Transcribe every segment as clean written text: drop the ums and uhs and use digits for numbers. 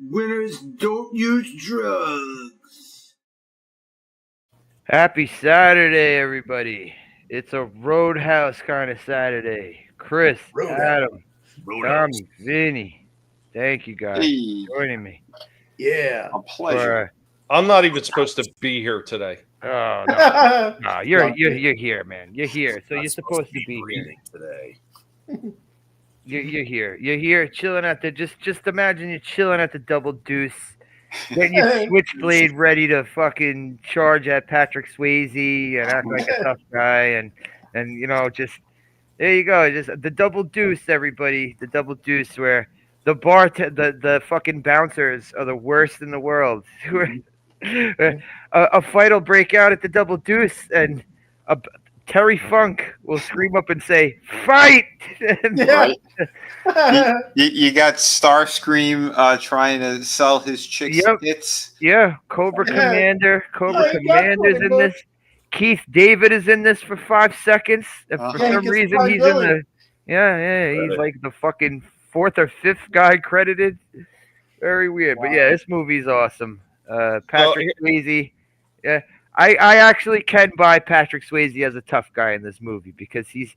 Winners don't use drugs. Happy Saturday, everybody. It's a Roadhouse kind of Saturday. Chris, Adam, Tommy, Vinny. Thank you guys for joining me. Yeah. A pleasure. I'm not even supposed to be here today. Oh no, you're here, man. You're here, so you're supposed to be here today. You're here. You're here, chilling at the. Just imagine you're chilling at the Double Deuce, getting your switchblade ready to fucking charge at Patrick Swayze and act like a tough guy, and you know, just there you go. Just the Double Deuce, everybody. The Double Deuce, where the fucking bouncers are the worst in the world. A fight will break out at the Double Deuce, and Terry Funk will scream up and say, "Fight!" You got Starscream trying to sell his chicks hits. Yeah, Cobra Commander's in this. Keith David is in this for 5 seconds. For some reason, he's in the. He's like the fucking 4th or 5th guy credited. Very weird, but yeah, this movie's awesome. Patrick Swayze. Yeah, I actually can buy Patrick Swayze as a tough guy in this movie because he's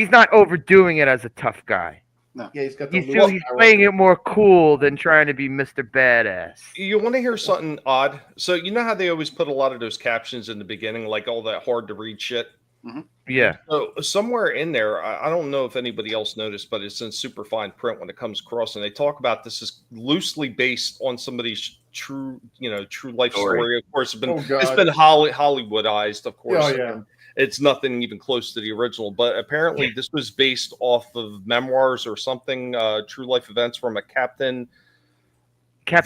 not overdoing it as a tough guy. No. Yeah, he's playing it more cool than trying to be Mr. Badass. You want to hear something odd? So you know how they always put a lot of those captions in the beginning, like all that hard to read shit? Mm-hmm. Yeah. So somewhere in there, I don't know if anybody else noticed, but it's in super fine print when it comes across, and they talk about this is loosely based on somebody's true life story. Of course, it's been Hollywoodized, of course. Oh, yeah. It's nothing even close to the original, but apparently this was based off of memoirs or something, true life events from a Captain Frank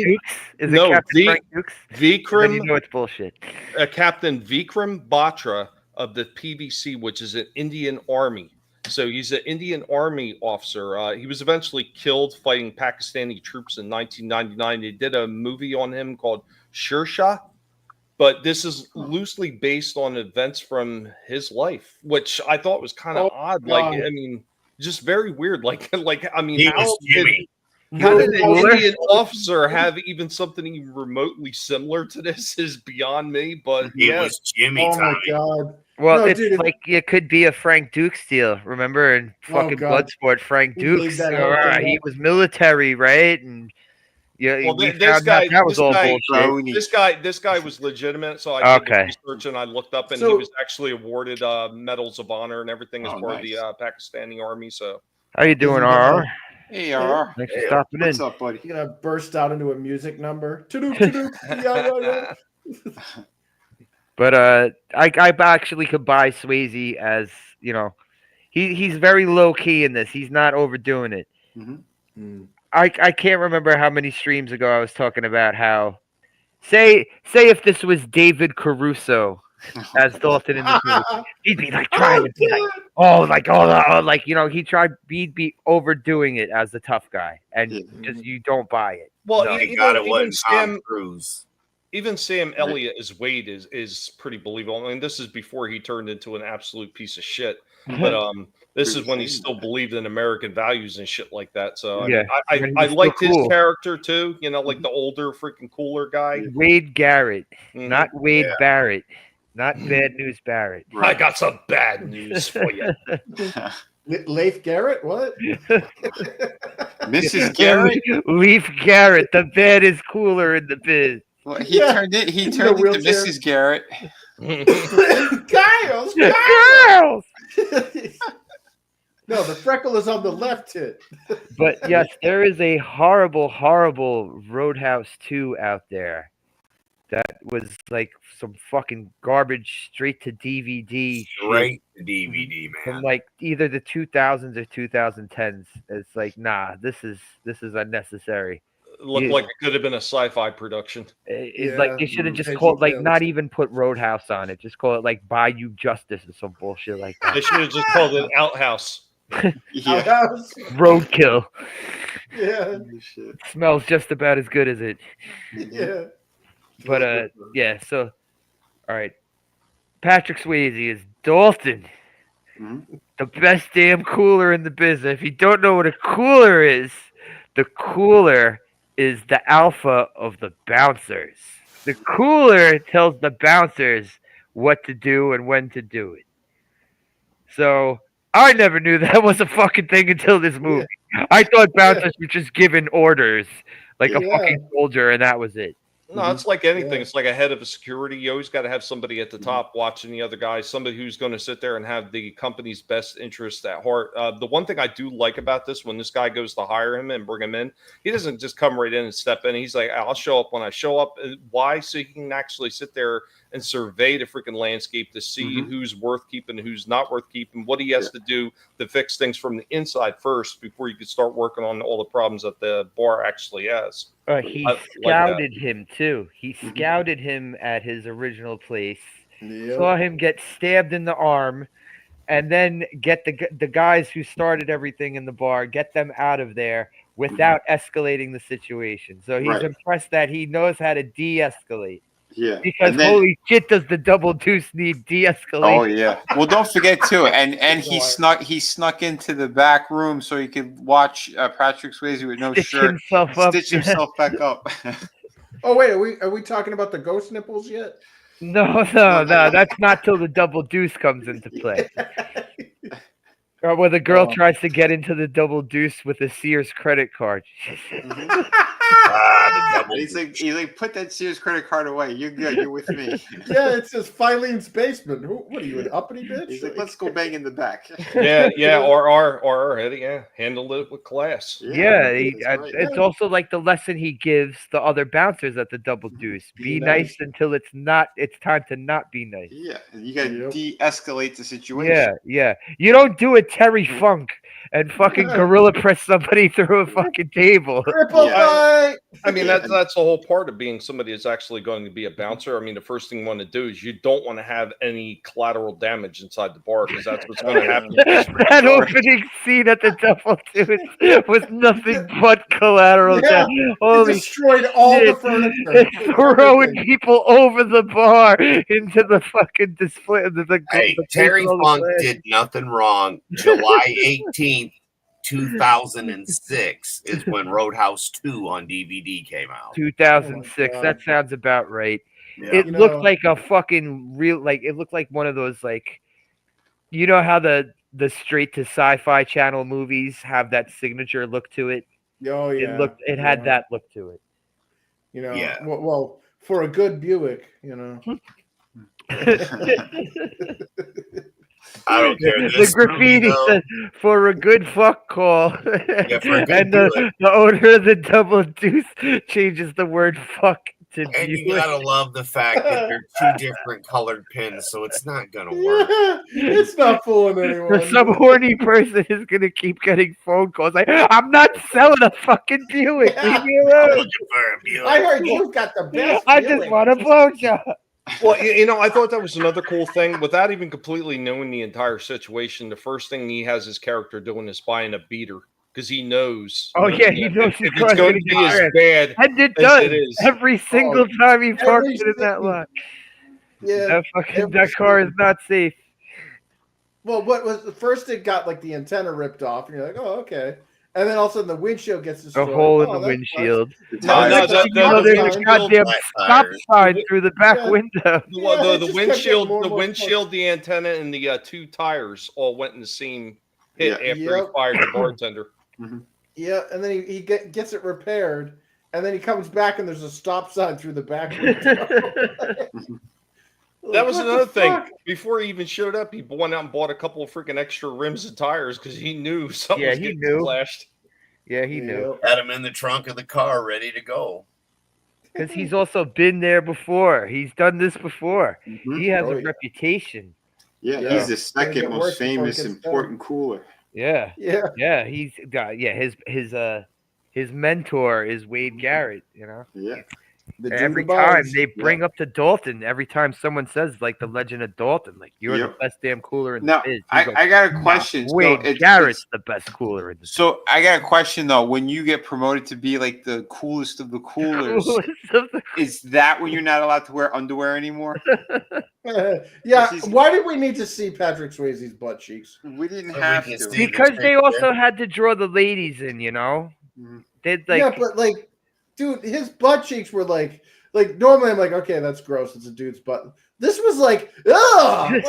Dukes? Is it Captain Frank Dukes? Vikram. You know it's bullshit. Captain Vikram Batra of the PVC, which is an Indian Army. So he's an Indian Army officer. He was eventually killed fighting Pakistani troops in 1999. They did a movie on him called Shershah. But this is loosely based on events from his life, which I thought was kind of odd. God. Like, I mean, just very weird. Like, I mean, How did an Indian officer have even something even remotely similar to this is beyond me. But it was Jimmy. Oh my God. Well, it could be a Frank Dukes deal. Remember in fucking Bloodsport, Frank Dukes, he was military, right? And this guy was legitimate. So I did research and I looked up, and he was actually awarded medals of honor and everything as part of the Pakistani army. So how you doing, RR? Hey, RR. Thanks for stopping in. What's up, buddy? You're gonna burst out into a music number. But I actually could buy Swayze as, you know, he's very low key in this. He's not overdoing it. Mm-hmm. I can't remember how many streams ago I was talking about how say if this was David Caruso as Dalton in this movie, he'd be like trying to be like, you know, he'd be overdoing it as the tough guy, and just you don't buy it. Well, even Sam Elliott as Wade is pretty believable. I mean, this is before he turned into an absolute piece of shit. But this is when he still believed in American values and shit like that. So I liked his character too. You know, like the older, freaking cooler guy. Wade Garrett, not Wade Barrett, not Bad News Barrett. I got some bad news for you. Leif Garrett, what? Mrs. Garrett, Leif Garrett. The bed is cooler in the biz. Well, he turned into Mrs. Garrett. Giles. No, the freckle is on the left tit. But yes, there is a horrible, horrible Roadhouse 2 out there. That was like some fucking garbage straight to DVD. Straight to DVD, man. From like either the 2000s or 2010s. It's like, nah, this is unnecessary. Looked like it could have been a sci-fi production. It's like they should have just called, like, not even put Roadhouse on it. Just call it like Bayou Justice or some bullshit like that. They should have just called it Outhouse. Outhouse. Roadkill. Yeah. It smells just about as good as it. Yeah. But so all right. Patrick Swayze is Dalton. Mm-hmm. The best damn cooler in the business. If you don't know what a cooler is, The cooler is the alpha of the bouncers. The cooler tells the bouncers what to do and when to do it. So I never knew that was a fucking thing until this movie. I thought bouncers were just given orders like a fucking soldier, and that was it. No, it's like anything. It's like a head of a security. You always got to have somebody at the top watching the other guys, somebody who's going to sit there and have the company's best interests at heart. The one thing I do like about this, when this guy goes to hire him and bring him in, he doesn't just come right in and step in. He's like, I'll show up when I show up. Why? So he can actually sit there and survey the freaking landscape to see who's worth keeping, who's not worth keeping, what he has to do to fix things from the inside first before you can start working on all the problems that the bar actually has. He scouted him too. He scouted him at his original place, saw him get stabbed in the arm, and then get the guys who started everything in the bar, get them out of there without escalating the situation. So he's impressed that he knows how to de-escalate. Yeah. Because holy shit, does the Double Deuce need de-escalation? Oh yeah. Well, don't forget too, and he snuck into the back room so he could watch Patrick Swayze with no shirt stitch himself back up. Oh wait, are we talking about the ghost nipples yet? No. That's not till the Double Deuce comes into play. Or where the girl tries to get into the Double Deuce with a Sears credit card. He's like, put that Sears credit card away. You're good. You're with me. Yeah, it's just Filene's basement. What are you, an uppity bitch? He's like, let's go bang in the back. or Eddie, handle it with class. It's also like the lesson he gives the other bouncers at the Double Deuce. Be nice until it's time to not be nice. Yeah, you gotta de-escalate the situation. Yeah. You don't do a Terry Funk and fucking gorilla press somebody through a fucking table. I mean, that's the whole part of being somebody that's actually going to be a bouncer. I mean, the first thing you want to do is you don't want to have any collateral damage inside the bar, because that's what's going to happen. That opening scene at the Double Deuce was nothing but collateral damage. Holy destroyed all the furniture. Throwing people over the bar into the fucking display. Terry Funk did nothing wrong. July 18th, 2006 is when Roadhouse 2 on DVD came out. 2006. That sounds about right. Yeah. It looked like a fucking real, it looked like one of those, you know how the straight to sci-fi channel movies have that signature look to it? Oh yeah. It had that look to it. You know, well, for a good Buick, you know. I don't care. The graffiti says, for a good fuck call. And the owner of the Double Deuce changes the word fuck to and Buick. You gotta love the fact that they're two different colored pins, so it's not gonna work. It's not fooling anyone. Some horny person is gonna keep getting phone calls like, I'm not selling a fucking Buick. Leave me alone. I heard you got the best. I just want a blowjob. Well, I thought that was another cool thing. Without even completely knowing the entire situation, the first thing he has his character doing is buying a beater, because he knows. Oh yeah, he knows if it's going to be as bad and it as does. it is. Every single time he parks it in that lot. Yeah, that car is not safe. Well, what was the first? It got the antenna ripped off, and you're like, oh, okay. And then all of a sudden the windshield gets destroyed. A hole in the windshield. There's a goddamn stop sign through the back window. The windshield, the antenna, and the two tires all went in the same hit after he fired the bartender. Yeah, and then he gets it repaired, and then he comes back and there's a stop sign through the back window. That was another thing. Before he even showed up, he went out and bought a couple of freaking extra rims and tires because he knew something was getting splashed. Yeah, he knew. Had him in the trunk of the car, ready to go. Because he's also been there before. He's done this before. He has a reputation. Yeah, he's the second most famous important cooler. Yeah. He's got his mentor is Wade Garrett. You know. Yeah. Every time they bring up to Dalton, every time someone says the legend of Dalton, you're the best damn cooler in the biz. I got a question. Wade Garrett's the best cooler in the biz. So I got a question though. When you get promoted to be the coolest of the coolers, is that when you're not allowed to wear underwear anymore? Yeah. Why did we need to see Patrick Swayze's butt cheeks? We didn't have to. Because they also had to draw the ladies in, you know. They'd like, yeah, but like, dude, his butt cheeks were like normally I'm like, okay, that's gross. It's a dude's butt. This was like, ugh.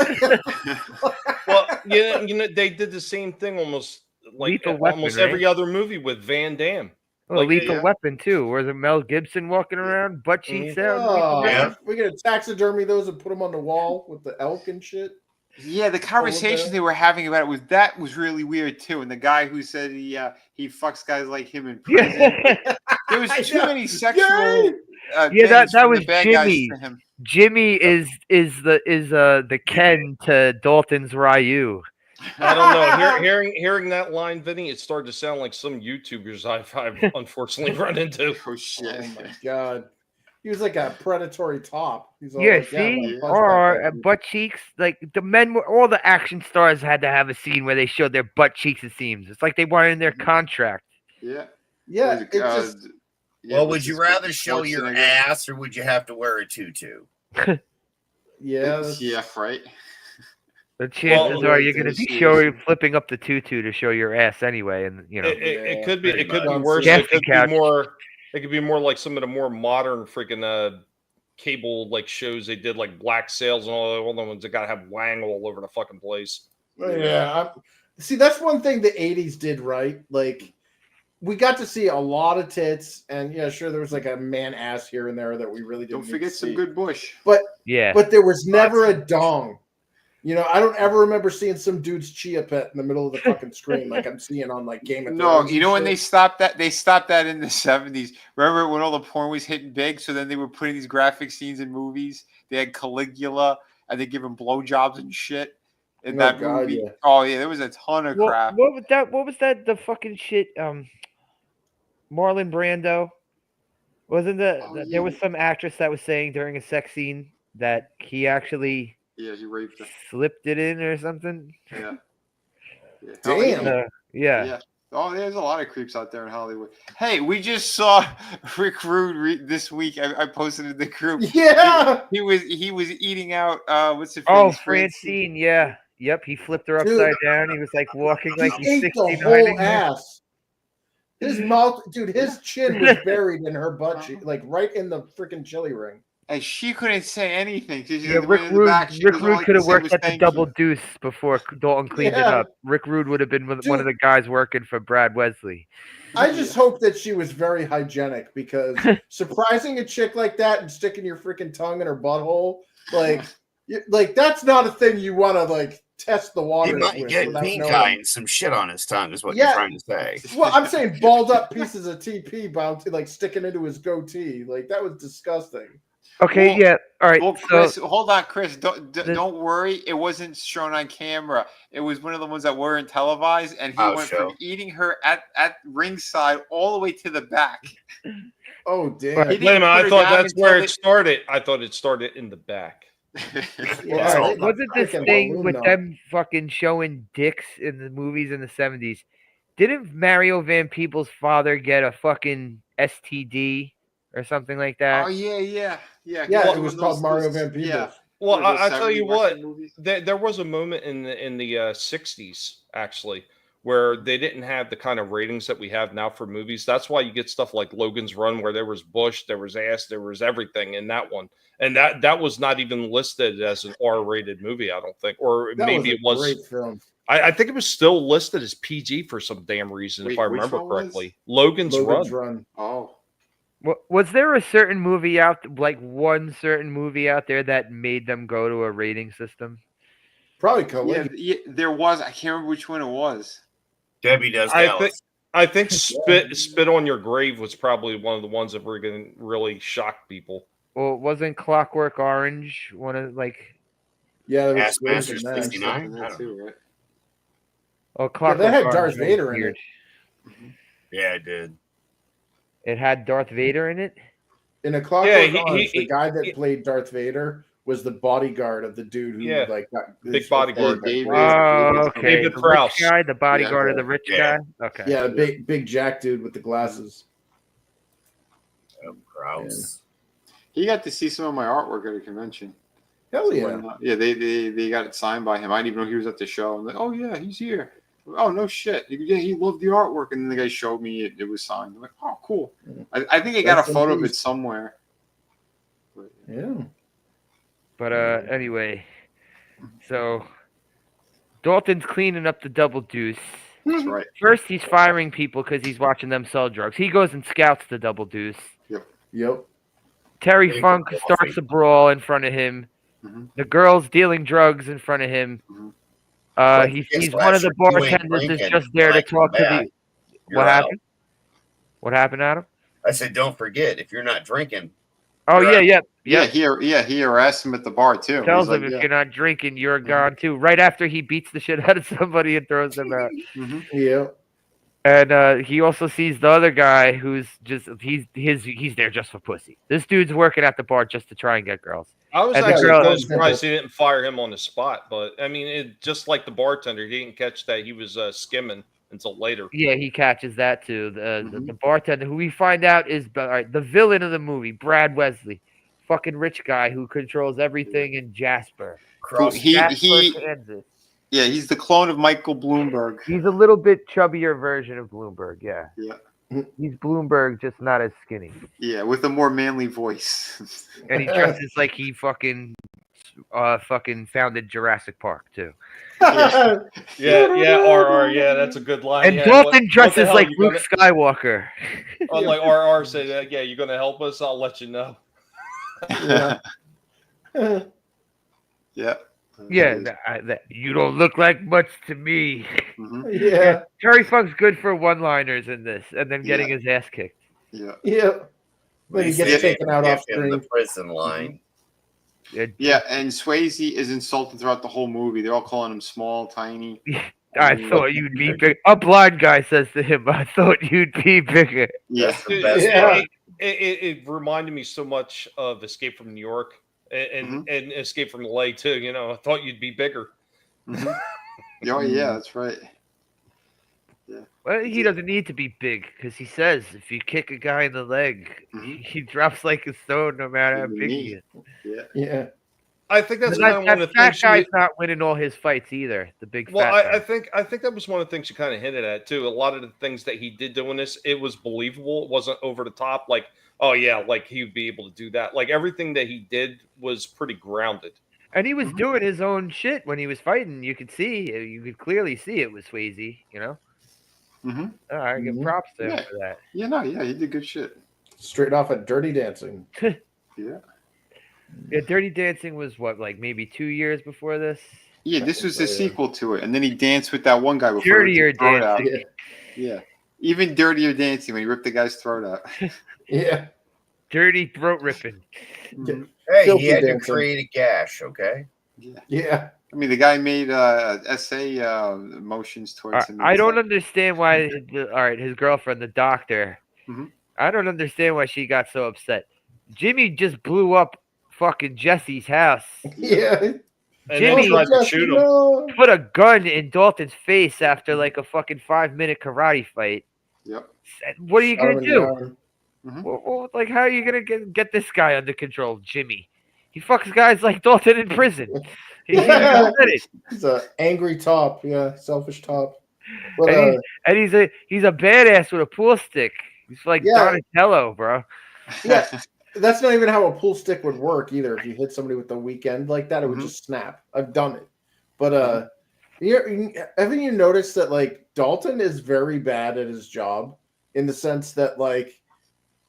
Well, they did the same thing almost like Lethal Weapon, almost right? every other movie with Van Damme. Oh, Like, Lethal yeah. Weapon too. Where's Mel Gibson walking around, butt cheeks out? Oh, Yeah. we're gonna taxidermy those and put them on the wall with the elk and shit. Yeah, the conversation they were having about it was really weird too. And the guy who said he fucks guys like him in prison. Yeah, There was too many sexual. Yay! Things that from was the bad guys Jimmy. to him. Jimmy is the Ken to Dalton's Ryu. I don't know. Hearing that line, Vinny, it started to sound like some YouTubers I've unfortunately run into. Oh shit! Oh my god, he was like a predatory top. He's all Yeah, like, see, I'm gonna punch or that guy. butt cheeks. Like the men, all the action stars had to have a scene where they showed their butt cheeks. It seems it's like they wanted in their contract. Yeah. Yeah, Was it just yeah, Well, was would you this rather show your Schwarzenegger? ass or would you have to wear a tutu? yeah, Yeah, right. The chances Well, are you're going to be seriously. flipping up the tutu to show your ass anyway, and you know. It could be pretty much. worse. Casting It could couch. be more. It could be more like some of the more modern freaking cable like shows they did, like Black Sails and all the ones that got to have Wang all over the fucking place. yeah. See, that's one thing the '80s did right. Like, we got to see a lot of tits, and yeah, sure, there was like a man ass here and there that we really didn't. Don't need forget to some see. good bush. Yeah. But there was never a dong. You know, I don't ever remember seeing some dude's chia pet in the middle of the fucking screen like I'm seeing on like Game of No, Thrones. you know when and they shit. stopped that? They stopped that in the 70s. Remember when all the porn was hitting big? So then they were putting these graphic scenes in movies. They had Caligula and they give him blowjobs and shit in Oh, that God, movie. yeah. Oh yeah, there was a ton of crap. What was that? What was that? The fucking shit. Marlon Brando. Wasn't there was some actress that was saying during a sex scene that he actually Yeah, he raped her. slipped it in or something? Yeah. Yeah. Damn. Oh, Yeah. Oh, there's a lot of creeps out there in Hollywood. Hey, we just saw Rick Rude this week. I posted in the group. Yeah. He was eating out. What's the face? Oh, Francine. Yeah. Yep. He flipped her upside down. He was like walking like He he's ate the 69. whole ass. His mouth, dude, his chin was buried in her butt cheek, like right in the freaking chili ring. And she couldn't say anything. Yeah, Rick Rude could have worked at the Double Deuce before Dalton cleaned it Yeah. up. Rick Rude would have been one of the guys working for Brad Wesley. I just hope that she was very hygienic because surprising a chick like that and sticking your freaking tongue in her butthole, like that's not a thing you want to like test the He waters might with. get without pink knowing. eye and some shit on his tongue, is what Yeah. you're trying to say. Well, I'm saying balled up pieces of TP bound to like sticking into his goatee. Like that was disgusting. Okay, Well- yeah. All right. Well, so Chris, hold on, Chris. Don't worry. It wasn't shown on camera. It was one of the ones that weren't televised, and he went from eating her at ringside all the way to the back. Oh damn! Right. He Wait a didn't minute, put I her thought down that's until where they- it started. I thought it started in the back. Yeah, All they- right, wasn't this freaking thing balloon with knot. them fucking showing dicks in the movies in the 70s? Didn't Mario Van Peebles' father get a fucking STD or something like that? Oh yeah. Yeah, Well, it was called Mario Van Peebles. Yeah. Well, What are those I tell you 70 what, Western movies? there was a moment in the 60s actually where they didn't have the kind of ratings that we have now for movies. That's why you get stuff like Logan's Run, where there was bush, there was ass, there was everything in that one, and that was not even listed as an R-rated movie, I don't think, or That maybe it was. Great film. I think it was still listed as PG for some damn reason, if Wait, I which remember one was? correctly. Logan's Run. Run. Oh. Was there a certain movie like one certain movie out there that made them go to a rating system? Probably Caligula. Yeah, there was. I can't remember which one it was. Debbie does I Dallas. think Spit on Your Grave was probably one of the ones that were going to really shock people. Well, wasn't Clockwork Orange one of Yeah, there was Ass Swayze Masters in that. 69. That too, right? Oh, Clockwork that had Orange Darth was Vader in weird. Yeah, it did. It had Darth Vader in it? In a Clockwork Yeah, Orange, the guy that played Darth Vader was the bodyguard of the dude who Yeah. like got Big his- bodyguard. David- Oh, okay. David The rich Prowse. guy, the bodyguard of the rich Yeah. guy? Okay. Yeah, the big Jack dude with the glasses. Gross. He got to see some of my artwork at a convention. Hell yeah. Yeah, they got it signed by him. I didn't even know he was at the show. I'm like, oh yeah, he's here. Oh, no shit. Yeah, he loved the artwork. And then the guy showed me it was signed. I'm like, oh, cool. I think I got a photo of it somewhere. But, yeah. But anyway, so Dalton's cleaning up the Double Deuce. That's right. First, he's firing people because he's watching them sell drugs. He goes and scouts the Double Deuce. Yep. Terry Funk starts a brawl in front of him. The girl's dealing drugs in front of him. He sees one of the bartenders is just there to talk to the. What happened? What happened, Adam? I said, don't forget, if you're not drinking. Oh, yeah. He harassed him at the bar, too. Tells him, if you're not drinking, you're gone, too. Right after he beats the shit out of somebody and throws them out. Yeah. And he also sees the other guy who's just he's there just for pussy. This dude's working at the bar just to try and get girls. I was And the actually girl- kind of surprised he didn't fire him on the spot, but I mean, just like the bartender, he didn't catch that he was skimming until later. Yeah, he catches that too. The bartender, who we find out is the villain of the movie, Brad Wesley, fucking rich guy who controls everything in Jasper. Kansas. Yeah, he's the clone of Michael Bloomberg. He's a little bit chubbier version of Bloomberg. Yeah. Yeah. He's Bloomberg, just not as skinny. Yeah, with a more manly voice. And he dresses like he fucking founded Jurassic Park too. Yeah, RR, yeah, that's a good line. And yeah, Dalton dresses hell, like you Luke Skywalker. Like RR said, yeah, you're gonna help us. I'll let you know. Yeah. You don't look like much to me. Yeah. Terry Funk's good for one-liners in this, and then getting his ass kicked. Yeah. But he gets taken out off screen. The prison line. Yeah, and Swayze is insulted throughout the whole movie. They're all calling him small, tiny. I thought you'd be big. A blind guy says to him, "I thought you'd be bigger." Yeah. It reminded me so much of Escape from New York and Escape from LA too. You know, I thought you'd be bigger. Oh yeah, that's right. Yeah. Well, he doesn't need to be big because he says if you kick a guy in the leg, he drops like a stone no matter how big he is. Yeah. I think that's kind of one of the that things. guy's not winning all his fights either. The big. Well, fat I guy. think that was one of the things you kind of hinted at too. A lot of the things that he did doing this, it was believable. It wasn't over the top. Like, oh yeah, like he would be able to do that. Like everything that he did was pretty grounded. And he was doing his own shit when he was fighting. You could clearly see it was Swayze. You know. I give props to him for that. Yeah, he did good shit. Straight off of Dirty Dancing. Yeah. Yeah, Dirty Dancing was what, like maybe 2 years before this? Yeah, this was the sequel to it. And then he danced with that one guy before. Dirtier Dancing. Yeah. Even Dirtier Dancing when he ripped the guy's throat out. Yeah. Dirty throat ripping. Hey, he had to create a gash, okay? Yeah. I mean, the guy made essay motions towards him. I don't understand why. His girlfriend, the doctor. I don't understand why she got so upset. Jimmy just blew up fucking Jesse's house. Yeah. Jimmy tried to shoot him. Put a gun in Dalton's face after like a fucking 5-minute karate fight. Yep. What are you gonna do? Well, like, how are you gonna get this guy under control, Jimmy? He fucks guys like Dalton in prison. He's an angry top, selfish top. But, and he's a badass with a pool stick. He's like Donatello, bro. Yeah, that's not even how a pool stick would work either. If you hit somebody with the weekend like that, it would just snap. I've done it. But haven't you noticed that like Dalton is very bad at his job in the sense that like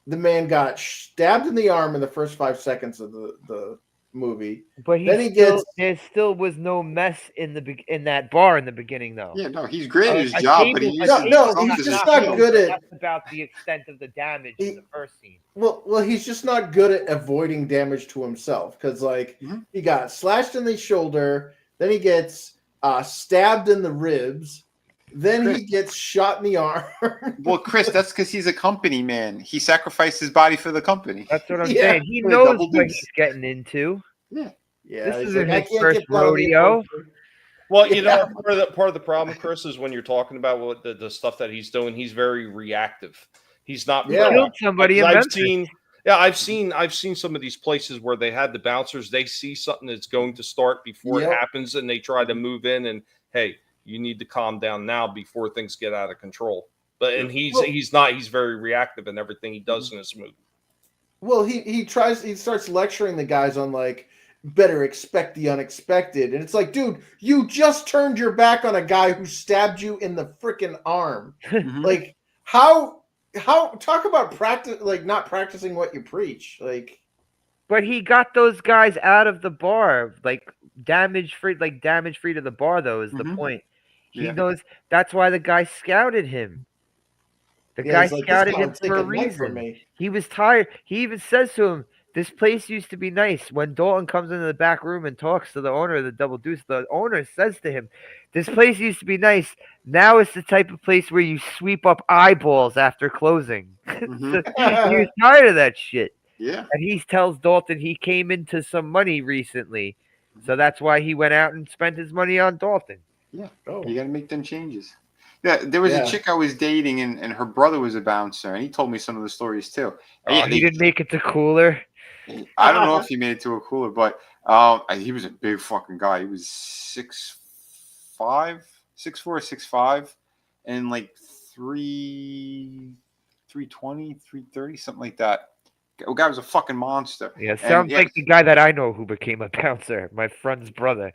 the man got stabbed in the arm in the first 5 seconds of the movie, but there still was no mess in that bar in the beginning, though. Yeah, no, he's great at his job, but he's just not good at. That's about the extent of the damage in the first scene. Well, he's just not good at avoiding damage to himself because, like, he got slashed in the shoulder, then he gets stabbed in the ribs, then he gets shot in the arm. Well, Chris, that's because he's a company man. He sacrificed his body for the company. That's what I'm saying. He knows what he's getting into. Yeah. This isn't his first rodeo. Well, you know, part of the problem, Chris, is when you're talking about what the stuff that he's doing, he's very reactive. He's not. Killed somebody. I've seen some of these places where they had the bouncers. They see something that's going to start before it happens, and they try to move in. And hey, You need to calm down now before things get out of control. And he's not. He's very reactive in everything he does in this movie. Well, he starts lecturing the guys on like better expect the unexpected, and it's like, dude, you just turned your back on a guy who stabbed you in the freaking arm. Like how talk about practice, like not practicing what you preach, like. But he got those guys out of the bar, like damage free to the bar. Though is the point. He knows that's why the guy scouted him. The guy scouted him for a reason. He was tired. He even says to him, "This place used to be nice." When Dalton comes into the back room and talks to the owner of the Double Deuce, the owner says to him, "This place used to be nice. Now it's the type of place where you sweep up eyeballs after closing." So he was tired of that shit. Yeah. And he tells Dalton he came into some money recently. So that's why he went out and spent his money on Dalton. Yeah. You got to make them changes. Yeah, there was a chick I was dating, and her brother was a bouncer, and he told me some of the stories too. He didn't make it to Cooler. I don't know if he made it to a Cooler, but he was a big fucking guy. He was 6'4", 6'5", and like 320, 330, something like that. The guy was a fucking monster. Yeah, sounds like the guy that I know who became a bouncer, my friend's brother.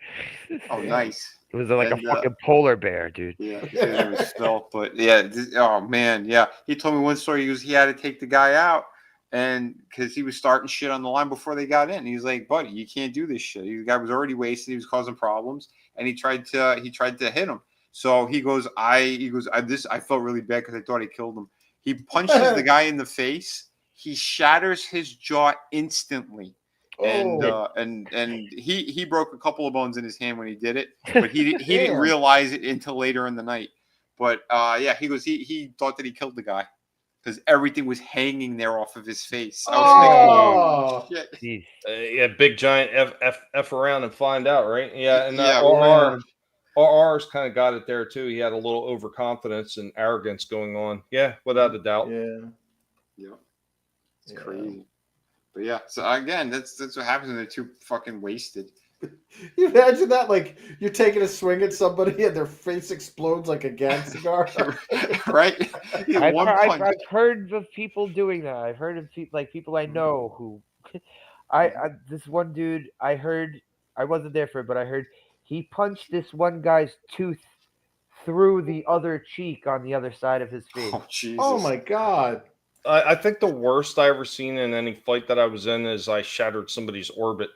Oh, nice. It was like a fucking polar bear, dude. Yeah, it was Phil. But yeah, oh man, yeah. He told me one story. He had to take the guy out, and because he was starting shit on the line before they got in. He's like, "Buddy, you can't do this shit." The guy was already wasted. He was causing problems, and he tried to hit him. So he goes, I felt really bad because I thought he killed him. He punches the guy in the face. He shatters his jaw instantly. And he broke a couple of bones in his hand when he did it, but he didn't realize it until later in the night. But he goes, he thought that he killed the guy because everything was hanging there off of his face. I was thinking, shit. Big giant f around and find out, right? Yeah, and RR's kind of got it there too. He had a little overconfidence and arrogance going on. Yeah, without a doubt. Yeah, it's crazy. But yeah, so again, that's what happens when they're too fucking wasted. You imagine that, like you're taking a swing at somebody and their face explodes like a gas cigar, right? I've heard of people doing that. I've heard of people I know who, this one dude I heard, I wasn't there for it, but I heard he punched this one guy's tooth through the other cheek on the other side of his face. Oh Jesus! Oh my God! I think the worst I ever seen in any fight that I was in is I shattered somebody's orbit.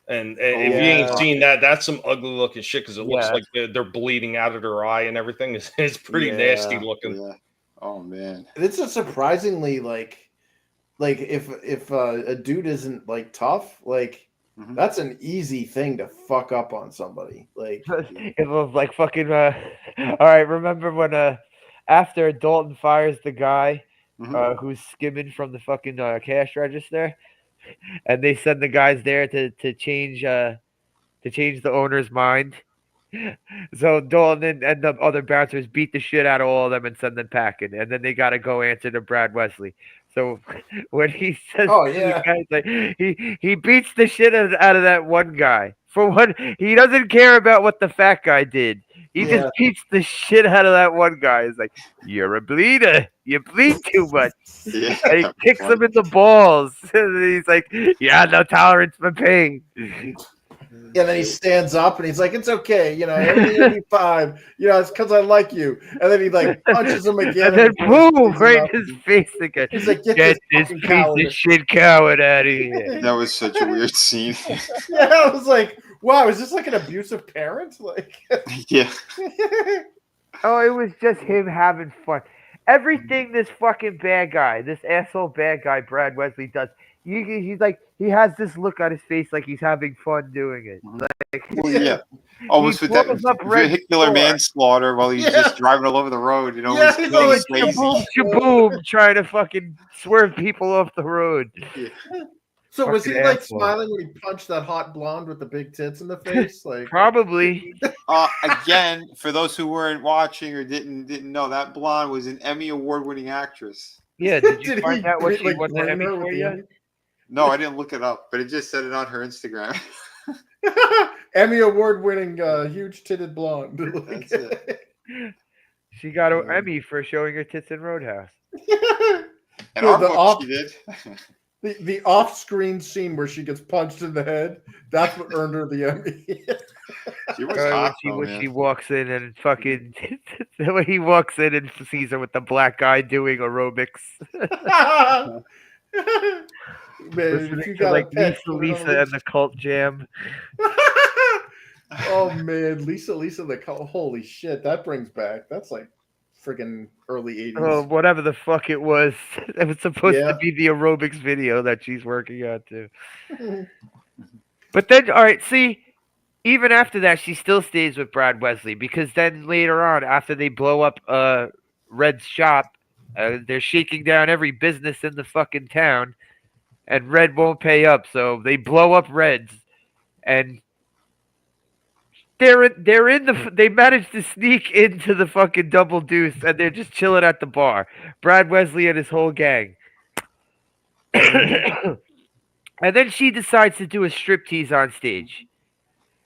And if you ain't seen that, that's some ugly looking shit because it looks like they're bleeding out of their eye and everything. It's pretty nasty looking. Yeah. Oh man, it's a surprisingly like if a dude isn't like tough, like that's an easy thing to fuck up on somebody. Like it was like fucking. All right, remember when after Dalton fires the guy who's skimming from the fucking cash register, and they send the guys there to change the owner's mind. So Dalton and the other bouncers beat the shit out of all of them and send them packing, and then they got to go answer to Brad Wesley. So when he says, the guys, like, he beats the shit out of that one guy. For one, he doesn't care about what the fat guy did. He just beats the shit out of that one guy. He's like, "You're a bleeder. You bleed too much." Yeah, and he kicks him in the balls. And he's like, "Yeah, no tolerance for pain." Yeah, then he stands up and he's like, "It's okay, everything will be fine. It's because I like you." And then he like punches him again, and then boom, right in his face again. He's like, "Get this piece of shit coward out of here." That was such a weird scene. Yeah, I was like, "Wow, is this like an abusive parent?" Like, yeah. Oh, it was just him having fun. Everything this fucking bad guy, this asshole bad guy, Brad Wesley does. He's like, he has this look on his face like he's having fun doing it. Like, almost with that vehicular manslaughter while he's just driving all over the road. He's like shaboom, trying to fucking swerve people off the road. Yeah. So was he like smiling when he punched that hot blonde with the big tits in the face? Like probably. Again, for those who weren't watching or didn't know, that blonde was an Emmy award-winning actress. Yeah, did you find out what she won the Emmy for yet? No, I didn't look it up, but it just said it on her Instagram. Emmy award-winning huge-titted blonde. That's it. She got an Emmy for showing her tits in Roadhouse. In our the book, she did. The off-screen scene where she gets punched in the head, that's what earned her the Emmy. She was hot, when though, she man. walks in and fucking when he walks in and sees her with the black guy doing aerobics. Man, Listening if you to got like a pet, Lisa put it on Lisa and the Cult Jam. Oh man, Lisa the holy shit, that brings back. That's like friggin' early 80s. Oh, whatever the fuck it was. It was supposed Yeah. to be the aerobics video that she's working on too. But then, all right, see, even after that, she still stays with Brad Wesley because then later on, after they blow up Red's shop, they're shaking down every business in the fucking town, and Red won't pay up, so they blow up Red's, and they managed to sneak into the fucking Double Deuce, and they're just chilling at the bar. Brad Wesley and his whole gang. And then she decides to do a striptease on stage.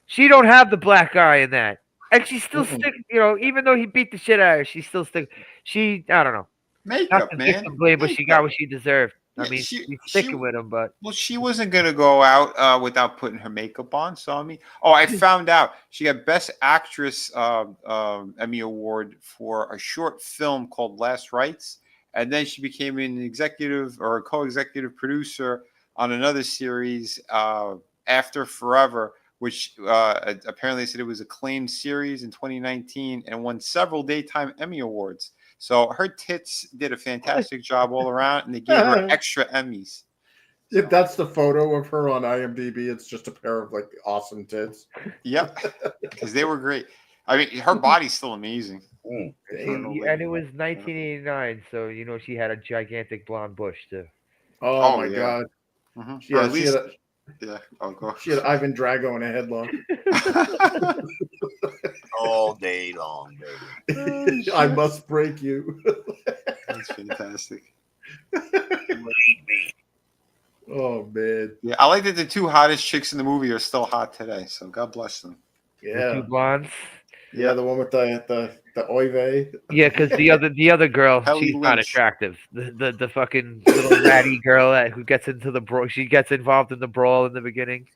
She don't have the black eye in that. And she's still stick, even though he beat the shit out of her, she's still stick. I don't know. Not Makeup, to man. victim blame, but she got what she deserved. I Yeah, mean, she- she's sticking she- with him, but Well, she wasn't gonna go out without putting her makeup on. So I mean, I found out she got Best Actress Emmy Award for a short film called Last Rites, and then she became an executive or a co-executive producer on another series, After Forever, which apparently said it was acclaimed series in 2019 and won several daytime Emmy Awards. So her tits did a fantastic job all around, and they gave her extra Emmys. If that's the photo of her on IMDb, it's just a pair of like awesome tits. Yep, because they were great. I mean, her body's still amazing. Mm. and it was 1989, so she had a gigantic blonde bush too. Oh, Oh, my yeah. god. Mm-hmm. Yeah, Yeah. Oh, go. she had Ivan Drago in a headlock. All day long, baby. I must break you. That's fantastic. Oh man. Yeah, I like that the two hottest chicks in the movie are still hot today. So God bless them. The Yeah. two blondes. Yeah, the one with the oive. Yeah, because the other girl, Kelly she's not Lynch. attractive. The fucking little ratty girl who gets into the brawl, she gets involved in the brawl in the beginning.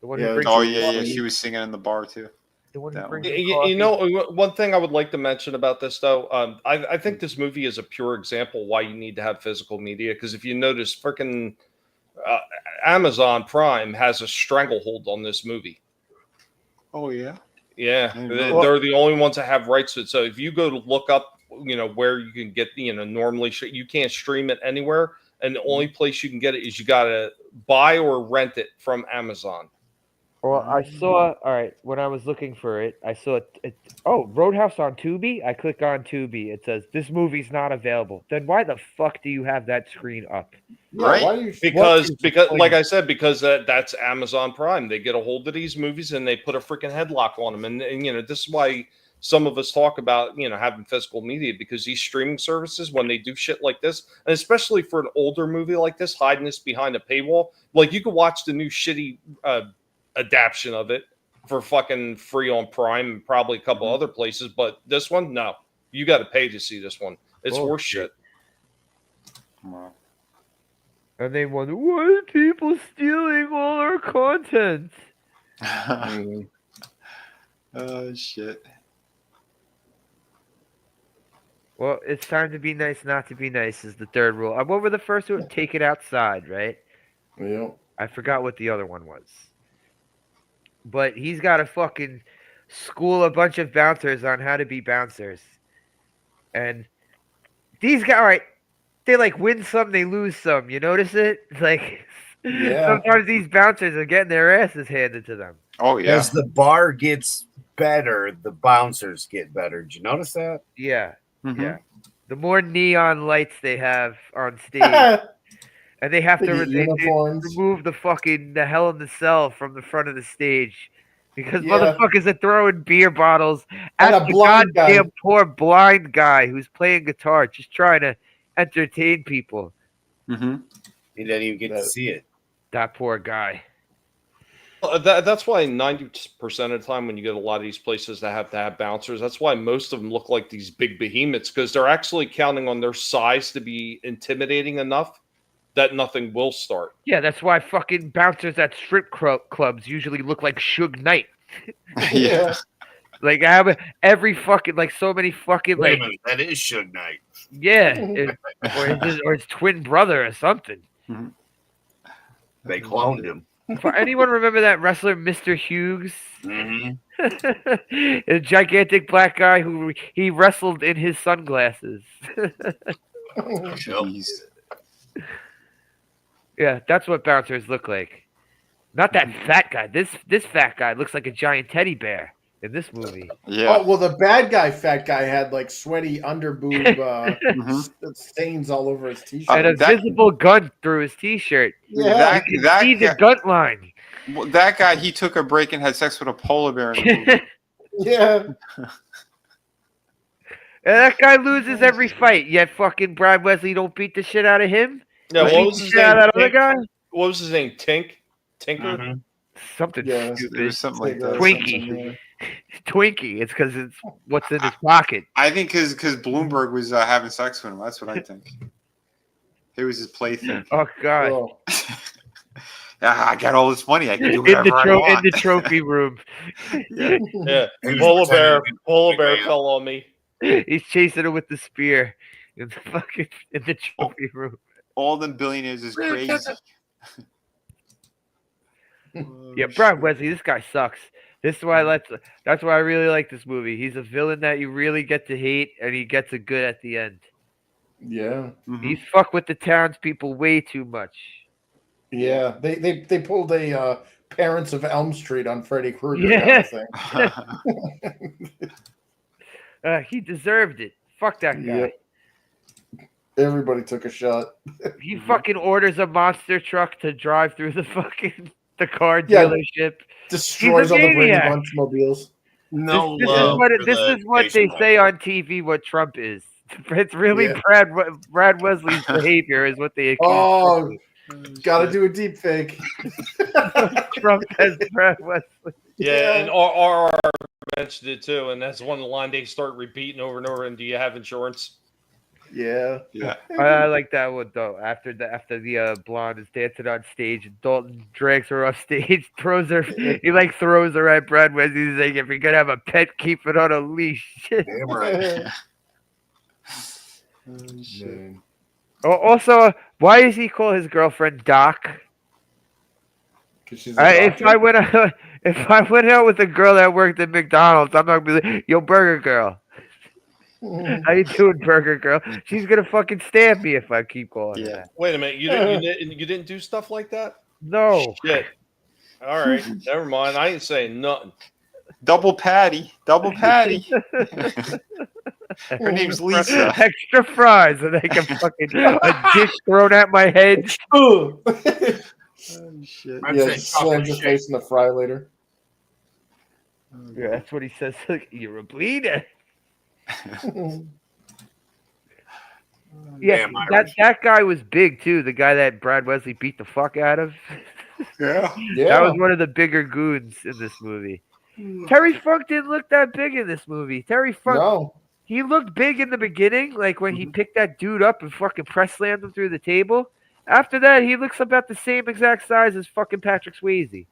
The one Yeah. who brings Oh the yeah, coffee. she was singing in the bar too. The one who that brings one. the You coffee. know, one thing I would like to mention about this, though, I think this movie is a pure example why you need to have physical media. Because if you notice, freaking Amazon Prime has a stranglehold on this movie. Oh yeah. Yeah, Mhm. they're the only ones that have rights to it. So if you go to look up, where you can get, normally you can't stream it anywhere, and the only place you can get it is you gotta buy or rent it from Amazon. Well, I saw. All right, when I was looking for it, I saw it. Oh, Roadhouse on Tubi. I click on Tubi. It says this movie's not available. Then why the fuck do you have that screen up? Yeah, Right? why do you Because what is the like point? I said, because that's Amazon Prime. They get a hold of these movies and they put a freaking headlock on them. And this is why some of us talk about having physical media, because these streaming services, when they do shit like this, and especially for an older movie like this, hiding this behind a paywall, like you could watch the new shitty adaptation of it for fucking free on Prime and probably a couple other places, but this one, no, you got to pay to see this one. It's horse shit. Wow. And they wonder why are people stealing all our content. Oh shit. Well, it's time to be nice, not to be nice is the third rule. What were the first two? Take it outside, right? Yeah. I forgot what the other one was. But he's got to fucking school a bunch of bouncers on how to be bouncers. And these guys, all right, they like win some, they lose some. You notice it? Like, Yeah. sometimes these bouncers are getting their asses handed to them. Oh yeah. As the bar gets better, the bouncers get better. Did you notice that? Yeah, Mhm. yeah. The more neon lights they have on stage, and they have They to get uniforms. remove the hell in the cell from the front of the stage because Yeah. motherfuckers are throwing beer bottles And at a the blind guy. goddamn poor blind guy who's playing guitar, just trying to entertain people. Mhm. He didn't even get to see it. That poor guy. That's why 90% of the time when you get a lot of these places that have to have bouncers, that's why most of them look like these big behemoths, because they're actually counting on their size to be intimidating enough that nothing will start. Yeah, that's why fucking bouncers at strip clubs usually look like Suge Knight. Yeah. Like I have every fucking like so many fucking Wait a like minute, that is Suge Knight. yeah, or his twin brother or something. They cloned him. For anyone remember that wrestler Mr. Hughes? Mm-hmm. A gigantic black guy who he wrestled in his sunglasses. Jeez. Yeah, that's what bouncers look like. Not that fat guy. This fat guy looks like a giant teddy bear in this movie. Yeah. Oh well, the bad guy, fat guy, had like sweaty underboob stains all over his t-shirt. And a visible gun through his t-shirt. Yeah, You can see the gun line. Well, that guy, he took a break and had sex with a polar bear. In the movie. yeah. And that guy loses every fight. Yet fucking Brad Wesley don't beat the shit out of him. Yeah, Beat what the was his shit out name? of that other guy? What was his name? Tinker? Mm-hmm. Something Yeah, There stupid. was something like that. Twinkie. Twinkie. It's because it's what's in his pocket. I think because Bloomberg was having sex with him. That's what I think. It was his plaything. Oh god. Oh. I got all this money. I can do In whatever I the want. trophy room. Yeah. Yeah, He was polar bear pretending- fell on me. He's chasing him with the spear in the trophy room. All them billionaires is crazy. Yeah, Brad Wesley, this guy sucks. This is why that's why I really like this movie. He's a villain that you really get to hate, and he gets a good at the end. Yeah. Mhm. He's fucked with the townspeople way too much. Yeah. They pulled a Parents of Elm Street on Freddy Krueger Yeah. kind of thing. He deserved it. Fuck that guy. Yep. Everybody took a shot. He fucking orders a monster truck to drive through the car Yeah. dealership. Destroys He's a all the Brady maniac. Bunch mobiles. No This love. for is the what they patient. say on TV. What Trump is. It's really Yeah. Brad Wesley's behavior is what they accuse Oh, gotta do a deep fake. Trump as Brad Wesley. Yeah, and RR mentioned it too, and that's one line they start repeating over and over. And do you have insurance? Yeah. Yeah. I like that one though. After the blonde is dancing on stage, and Dalton drags her off stage, throws her. He like throws her at Brad Wesley. He's like, "If you're gonna have a pet, keep it on a leash." Damn right. Man. Also, why does he call his girlfriend Doc? 'Cause she's a If doctor? I went out with a girl that worked at McDonald's, I'm not gonna be like, "Yo, Burger Girl, how you doing, Burger Girl?" She's gonna fucking stab me if I keep calling her Yeah. that. Wait a minute, you didn't do stuff like that? No. Shit. All right, never mind. I ain't saying nothing. Double patty. Double patty. Her name's Lisa. Extra fries, and like a fucking a dish thrown at my head. Ooh. Oh, shit. I'd Yeah, say just slams your chocolate face in the fry later. Yeah, that's what he says. Like, you're a bleeder. Yeah, Damn Irish. that guy was big too. The guy that Brad Wesley beat the fuck out of. Yeah. Yeah. That was one of the bigger goons in this movie. Terry Funk didn't look that big in this movie. Terry Funk, No. he looked big in the beginning, like when he picked that dude up and fucking press slammed him through the table. After that, he looks about the same exact size as fucking Patrick Swayze.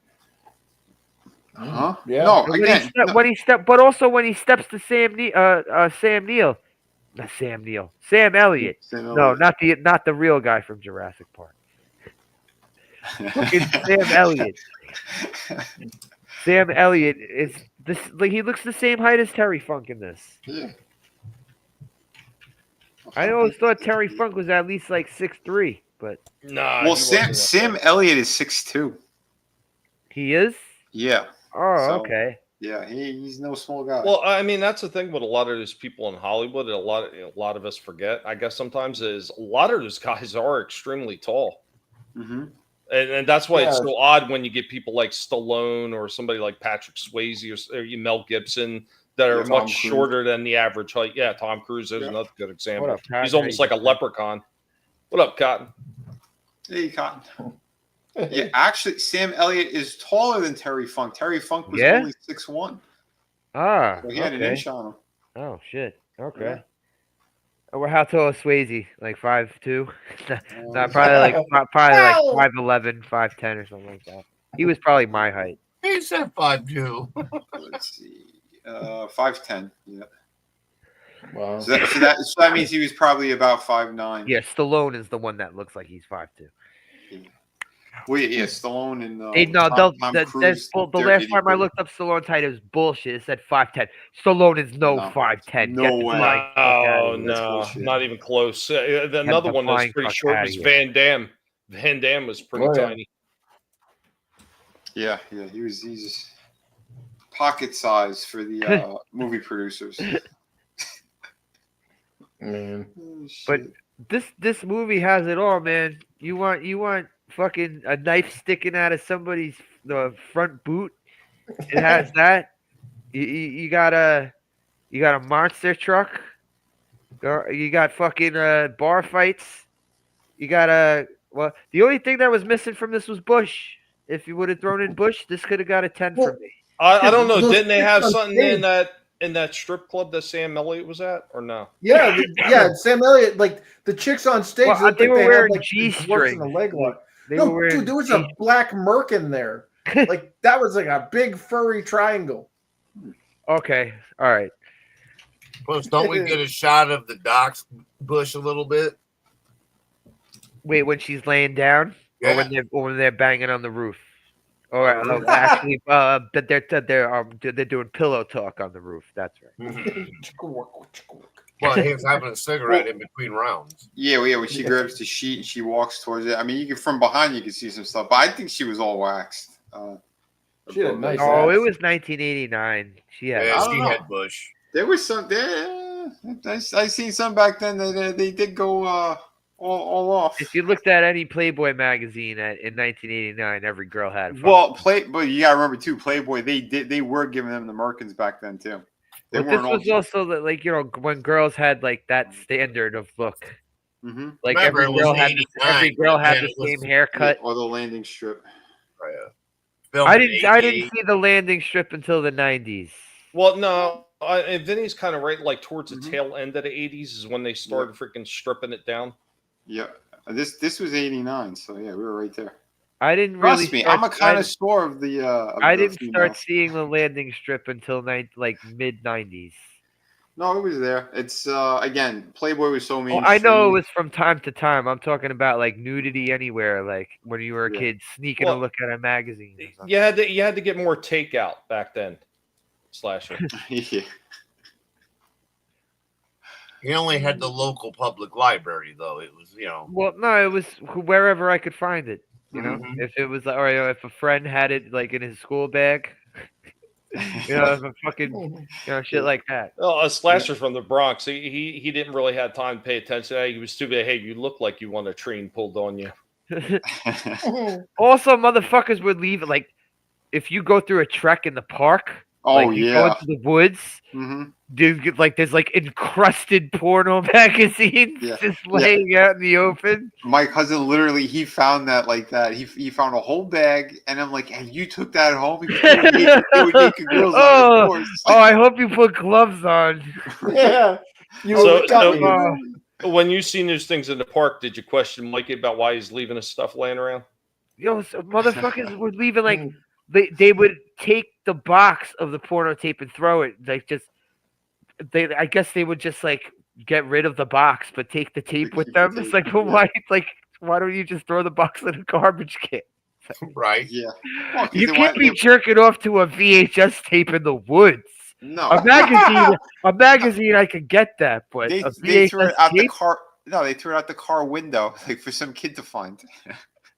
Huh? Yeah. No, And again. but also when he steps to Sam Elliott. No, not the real guy from Jurassic Park. Fucking Sam Elliott. Sam Elliott is this like he looks the same height as Terry Funk in this. Yeah. I always thought Terry Funk was at least like 6'3", but Nah. Well, he wasn't Sam Elliott is 6'2". he is? Yeah. Oh, So- okay. Yeah. He's no small guy. Well, I mean, that's the thing with a lot of those people in Hollywood. And a lot of us forget. I guess sometimes is a lot of those guys are extremely tall, hmm and that's why it's Yeah. so odd when you get people like Stallone or somebody like Patrick Swayze or Mel Gibson that are Yeah, Tom much Cruise. shorter than the average height. Yeah, Tom Cruise is Yeah. another good example. What up, Pat? He's almost like a leprechaun. What up, Cotton? Hey, Cotton. Yeah, actually, Sam Elliott is taller than Terry Funk. Terry Funk was Yeah? only 6'1". Ah, So he had an okay. inch on him. Oh shit. Okay. Yeah. Well, how tall is Swayze? Like 5'2"? Not Wow. probably like 5'11", 5'10", or something like that. He was probably my height. He said 5'2". Let's see. 5'10". Yeah. Wow. So that means he was probably about 5'9". Yeah, Stallone is the one that looks like he's 5'2". Well, yeah, Stallone and Tom Cruise. The they're last time I itty-bitty. looked up Stallone's height, it was bullshit. It said 5'10". Stallone is no No. 5'10". No Get the way. flying fuck outta here. That's No, bullshit. not even close. Another the one that's flying pretty fuck short outta was here. Van Damme. Van Damme was pretty Oh, yeah. tiny. Yeah, he's just pocket size for the movie producers. Man. Oh, But shit. this movie has it all, man. You want fucking a knife sticking out of somebody's front boot? It has that. You got a monster truck. You got fucking bar fights. You got the only thing that was missing from this was Bush. If you would have thrown in Bush, this could have got a 10 from me. I don't know. Those Didn't they have chicks on something stage. in that strip club that Sam Elliott was at, or no? Yeah, Sam Elliott, like the chicks on stage, Well, looked they like were they wearing had like the dwarfs G-strings. in the leg lock. They were No, wearing dude, there was a black merc in there. Like that was like a big furry triangle. Okay, all right. Plus, don't we get a shot of the Doc's bush a little bit? Wait, when she's laying down, Yeah. or when they're banging on the roof, or actually, but they're doing pillow talk on the roof. That's right. Well, he was having a cigarette in between rounds. Yeah, when she grabs the sheet and she walks towards it. I mean, from behind you can see some stuff, but I think she was all waxed. She had a nice Oh, ass. it was 1989. She had. Yeah, I don't she know. had bush. There was some there. I seen some back then. They did go all off. If you looked at any Playboy magazine in 1989, every girl had. But you gotta remember too, Playboy. They were giving them the Merkins back then too. They But this weren't was also like when girls had like that standard of look. Mm-hmm. Like Remember, every girl had the same haircut. Or the landing strip. I didn't see the landing strip until the 90s. Well, no, and Vinny's kind of right. Like towards the tail end of the 80s is when they started freaking stripping it down. Yeah, this was 89, so yeah, we were right there. I didn't Trust really. me, I'm a connoisseur of the. I didn't start seeing the landing strip until mid 90s. No, it was there. It's again, Playboy was so mainstream. I know it was from time to time. I'm talking about like nudity anywhere, like when you were a kid sneaking a look at a magazine. You had to get more takeout back then. Slasher. Yeah. He only had the local public library, though. It was, Well, no, it was wherever I could find it. You know, if it was, or if a friend had it like in his school bag, if a fucking, shit like that. Oh, a slasher from the Bronx. He didn't really have time to pay attention. He was too bad. Hey, you look like you want a train pulled on you. Also, motherfuckers would leave it like if you go through a trek in the park. Oh, you go into the woods. Dude, like there's like encrusted porno magazines just laying out in the open. My cousin literally he found that like that. He found a whole bag, and I'm like, "And you took that home?" They would make girls on the oh, I hope you put gloves on. Yeah. When you seen those things in the park, did you question Mikey about why he's leaving his stuff laying around? So motherfuckers were leaving like they would take the box of the porno tape and throw it. Like I guess they would just like get rid of the box but take the tape with them. It's like, well, why don't you just throw the box in a garbage can? Right. Yeah. Well, you can't be jerking off to a VHS tape in the woods. No. A magazine I could get that, but they threw it out the car. No, they threw it out the car window, like for some kid to find.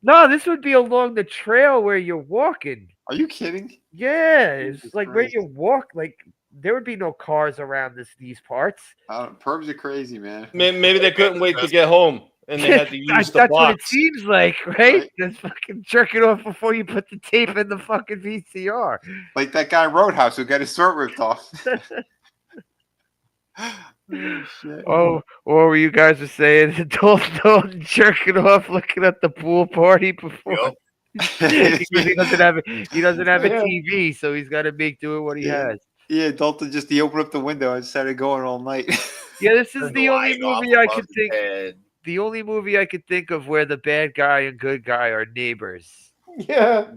No, this would be along the trail where you're walking. Are you kidding? Yeah, it's like where you walk. Like there would be no cars around these parts. Pervs are crazy, man. Maybe they couldn't wait to get home, and they had to use the box. That's what it seems like, right? Just fucking jerk it off before you put the tape in the fucking VCR. Like that guy in Roadhouse who got his throat ripped off. Oh, shit. Or were you guys were saying don't jerk it off looking at the pool party before? Yep. Because he doesn't have a Yeah. TV, so he's got to make do with what he Yeah. has. Yeah, Dalton he opened up the window and started going all night. Yeah, this is Turn the only light off movie I above could his think. head. The only movie I could think of where the bad guy and good guy are neighbors. Yeah.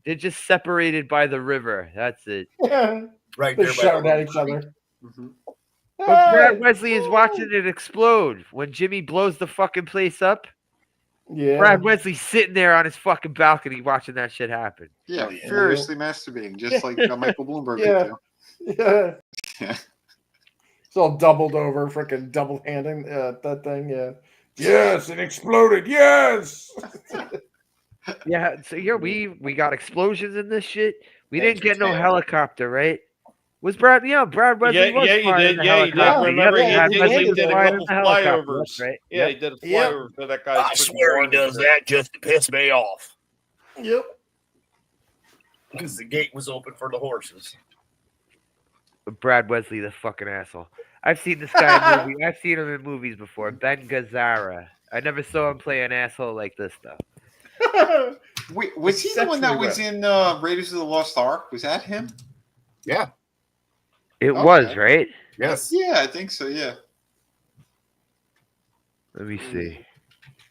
They're just separated by the river. That's it. Yeah. Right They're there by shouting the at each other. Mhm. But Brad Hey! Wesley is watching it explode when Jimmy blows the fucking place up. Yeah. Brad Wesley's sitting there on his fucking balcony watching that shit happen. Yeah, Oh, yeah. furiously masturbating, just like Michael Bloomberg Yeah. would do. Yeah. It's all doubled over, freaking double handing that thing. Yeah. Yes, it exploded. Yes. Yeah, so yeah, we got explosions in this shit. We Heads didn't get or no tails? helicopter, right? Was Brad? Yeah, Brad Wesley was Yeah, you flying did. the Yeah, you did. helicopter. Remember, Yeah, Brad he Wesley did. was He did a flying couple the helicopter. flyovers. That's right. Yeah, Yep. he did a Yep. flyover for that guy's. I freaking swear he lawn does over there. that just to piss me off. Yep. Because the gate was open for the horses. Brad Wesley, the fucking asshole. I've seen this guy in movies. I've seen him in movies before. Ben Gazzara. I never saw him play an asshole like this though. Wait, was he the one that was in Raiders of the Lost Ark? Was that him? Yeah. It Okay. was, right? Yes. Yeah, I think so. Yeah. Let me see.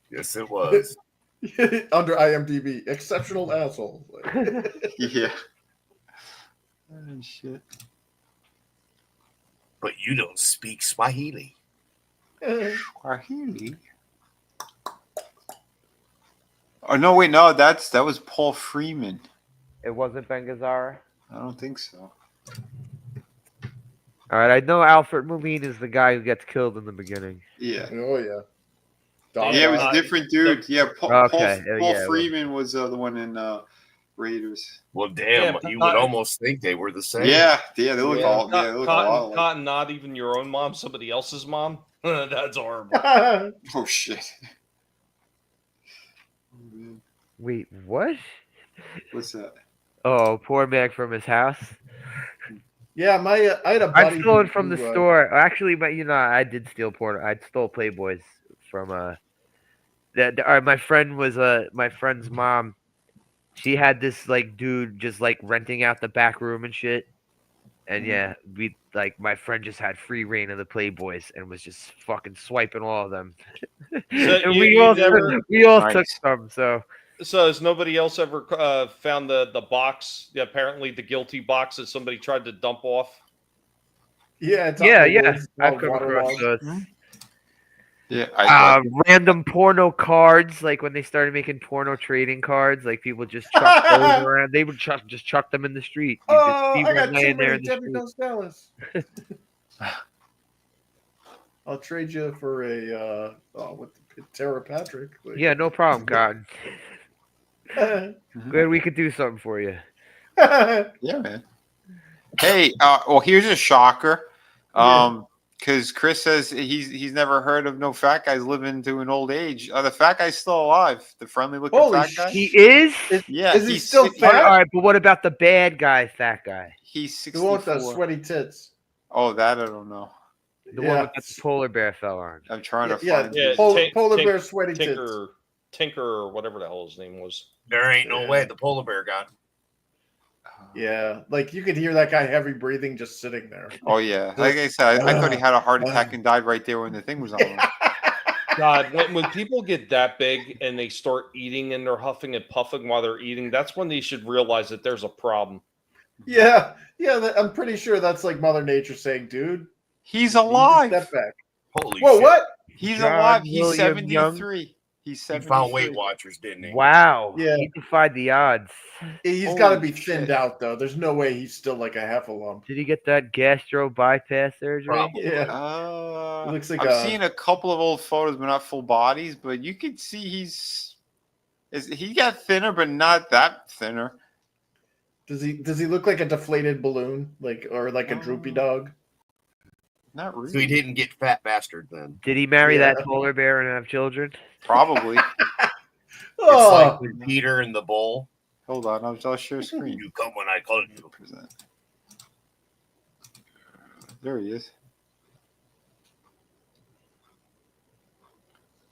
Yes, it was. Under IMDb, exceptional asshole. Yeah. Oh, shit. But you don't speak Swahili. Swahili. Oh no! Wait, no. That was Paul Freeman. It wasn't Ben Gazzara. I don't think so. All right, I know Alfred Molina is the guy who gets killed in the beginning. Yeah. Oh yeah. Yeah, it was a different dude. Yeah, Paul yeah, Freeman was the one in Raiders. Well, damn, Yeah, you not- would almost think they were the same. Yeah, they look all. Cotton, Yeah, they look a lot alike. Cotton, not even your own mom, somebody else's mom. That's horrible. Oh shit! Wait, what? What's that? Oh, poor Mac from his house. Yeah, I had a buddy. I stole it from who, the store. Actually, but I did steal porn. I stole Playboys from my friend was my friend's mom. She had this like dude just like renting out the back room and shit. And yeah, we like my friend just had free reign of the Playboys and was just fucking swiping all of them. And we all Nice. took some. So has nobody else ever found the box? Yeah, apparently the guilty box that somebody tried to dump off. Yeah, it's Yeah, up in the yeah. woods, I've all come across waterlogged. those. Yeah, Random porno cards, like when they started making porno trading cards, like people just chuck those around. They would just chuck them in the street. You just Oh, see I one got laying too there many in the Debbie street. Does Dallas. I'll trade you for a with Tara Patrick. Like, Yeah, no problem, Cotton. yeah. Good, we could do something for you. Yeah, man. Hey, well, here's a shocker. Because Chris says he's never heard of no fat guys living to an old age. The fat guy's still alive. The friendly looking Holy fat guy. He is? Yeah, Is he he's still six- fat? All right, but what about the bad guy, fat guy? He's The one with the 64. sweaty tits. Oh, that I don't know. The Yeah. one with the polar bear fell on. I'm trying to Yeah, find. Yeah, his- Polar Tink- bear sweaty tits. Tinker, or whatever the hell his name was. There ain't no way the polar bear got him. Yeah, like you could hear that guy heavy breathing just sitting there. Oh yeah, like I said, I thought he had a heart attack and died right there when the thing was on him. God, when people get that big and they start eating and they're huffing and puffing while they're eating, that's when they should realize that there's a problem. Yeah, I'm pretty sure that's like Mother Nature saying, "Dude, He's you need to alive. step back." Holy Whoa, shit. what? He's John alive. He's William Young. 73. He's He 73. found Weight Watchers, didn't he? Wow. Yeah. He defied the odds. He's Holy got to be shit. thinned out though. There's no way he's still like a half a lump. Did he get that gastro bypass surgery? Probably. Yeah, He looks like I've a- seen a couple of old photos, but not full bodies. But you can see he got thinner, but not that thinner. Does he look like a deflated balloon, or like a droopy dog? Not really. So he didn't get fat bastard then. Did he marry Yeah. that polar bear and have children? Probably. It's Oh, like when Peter and the bull. Hold on, I'll share screen. You come when I call you. Present. There he is.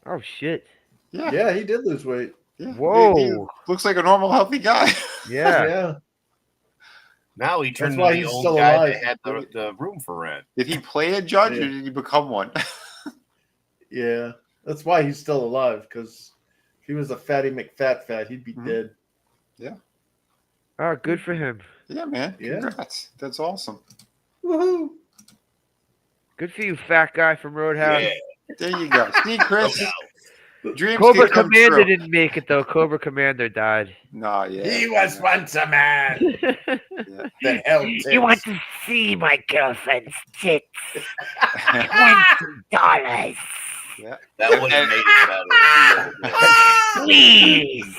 Oh shit. Yeah. yeah, he did lose weight. Yeah, Whoa. looks like a normal, healthy guy. Yeah. Yeah. Now he turned why into the he's old still guy alive. that had the room for rent. Did he play a judge Yeah. or did he become one? Yeah. That's why he's still alive, because if he was a fatty McFat, he'd be dead. Oh, good for him. Yeah, man. Yeah. Congrats. That's awesome. Woohoo! Good for you, fat guy from Roadhouse. Yeah. There you go. See, Chris, dreams Cobra can come Commander true. didn't make it though. Cobra Commander died. Nah, yeah. He was once a man Yeah. that held You want tits. to see my girlfriend's tits? $20. Yeah. That would have made it better. Please.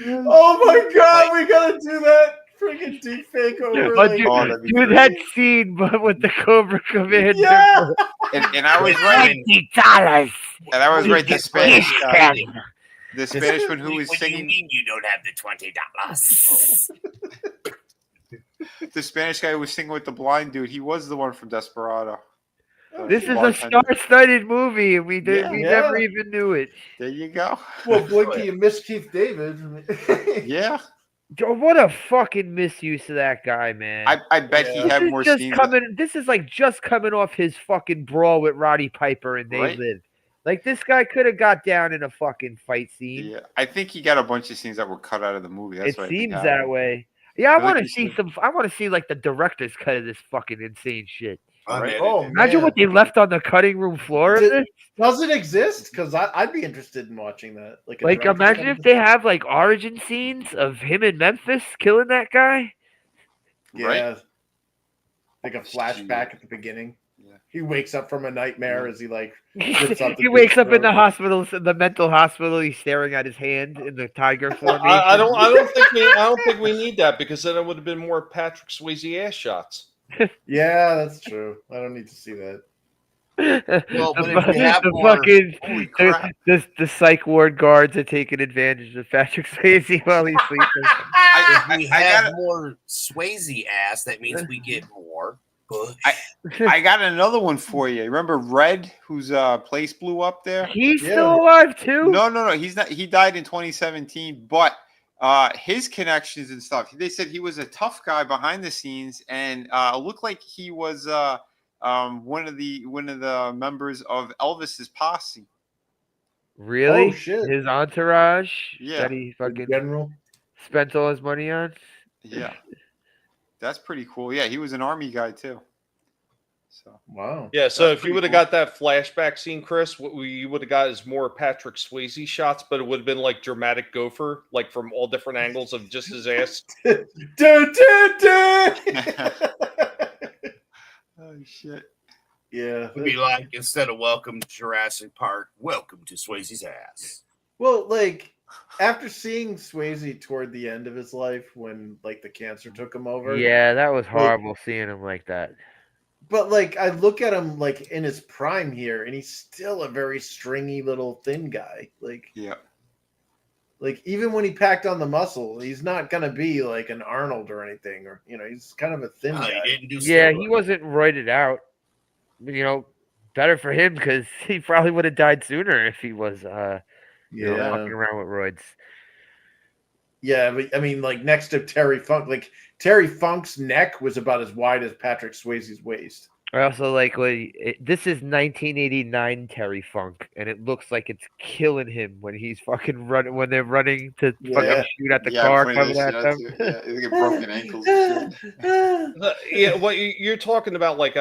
Oh my god, we gotta do that freaking deep fake over. Oh, dude, that'd be do great. that scene, but with the Cobra Commander. Yeah. And I was right. $20. And I was right. The Spanish guy, Please, the Spanish one who was What do you singing, mean you don't have the $20? the Spanish guy who was singing with the blind dude. He was the one from Desperado. This is a Bartender. star-studded movie, and we Yeah. never even knew it. There you go. Well, Blinky and Miss Keith David. Yeah, Yo, what a fucking misuse of that guy, man. I bet he Yeah. had This more is just scenes. coming. This is like just coming off his fucking brawl with Roddy Piper and They Right. Live. Like this guy could have got down in a fucking fight scene. Yeah, I think he got a bunch of scenes that were cut out of the movie. That's It what I think seems happened. that way. Yeah, I Like want to you see said. some. I want to see like the director's cut of this fucking insane shit. Unedited. Oh, Imagine man. what they left on the cutting room floor of Did- this. Does it exist? Because I'd be interested in watching that. Like, a Like, director's imagine cut if of they have like origin scenes of him in Memphis killing that guy. it? Right? Yeah. Like a flashback at the beginning. Yeah. He wakes up from a nightmare as he like rips out the He wakes up in the throat. hospital, the mental hospital. He's staring at his hand in the tiger formation. I don't think we need that because then it would have been more Patrick Swayze ass shots. Yeah, that's true. I don't need to see that. Well, but the, if we have the more- fucking Holy crap. the psych ward guards are taking advantage of Patrick Swayze while he's sleeping. If we I have got more Swayze ass, that means we get more Bush. I got another one for you. Remember Red, whose place blew up there? He's Yeah. still alive too. No. He's not. He died in 2017, but his connections and stuff. They said he was a tough guy behind the scenes, and looked like he was one of the members of Elvis's posse. Really? Oh, shit. His entourage Yeah. that he In fucking general. spent all his money on. Yeah, that's pretty cool. Yeah, he was an army guy too. So Wow. Yeah, so That's if you pretty would have cool. got that flashback scene, Chris, what you would have got is more Patrick Swayze shots, but it would have been like dramatic gopher, like from all different angles of just his ass. Do. oh shit. Yeah. It'd be like, instead of welcome to Jurassic Park, welcome to Swayze's ass. Well, like after seeing Swayze toward the end of his life, when like the cancer took him over. Yeah, that was horrible seeing him like that. But like I look at him like in his prime here, and he's still a very stringy little thin guy. Yeah. Like even when he packed on the muscle, he's not gonna be like an Arnold or anything, or he's kind of a thin No, guy. he didn't do Yeah, steroids. he wasn't roided out. Better for him because he probably would have died sooner if he was Yeah, walking around with roids. yeah, but I mean, like next to Terry Funk, like Terry Funk's neck was about as wide as Patrick Swayze's waist. I also like this is 1989 Terry Funk, and it looks like it's killing him when he's fucking running when they're running to Yeah. fucking shoot at the Yeah, car I'm coming pointing at that them. shit out too. Yeah, they get broken ankles and shit. Yeah, what you're talking about, like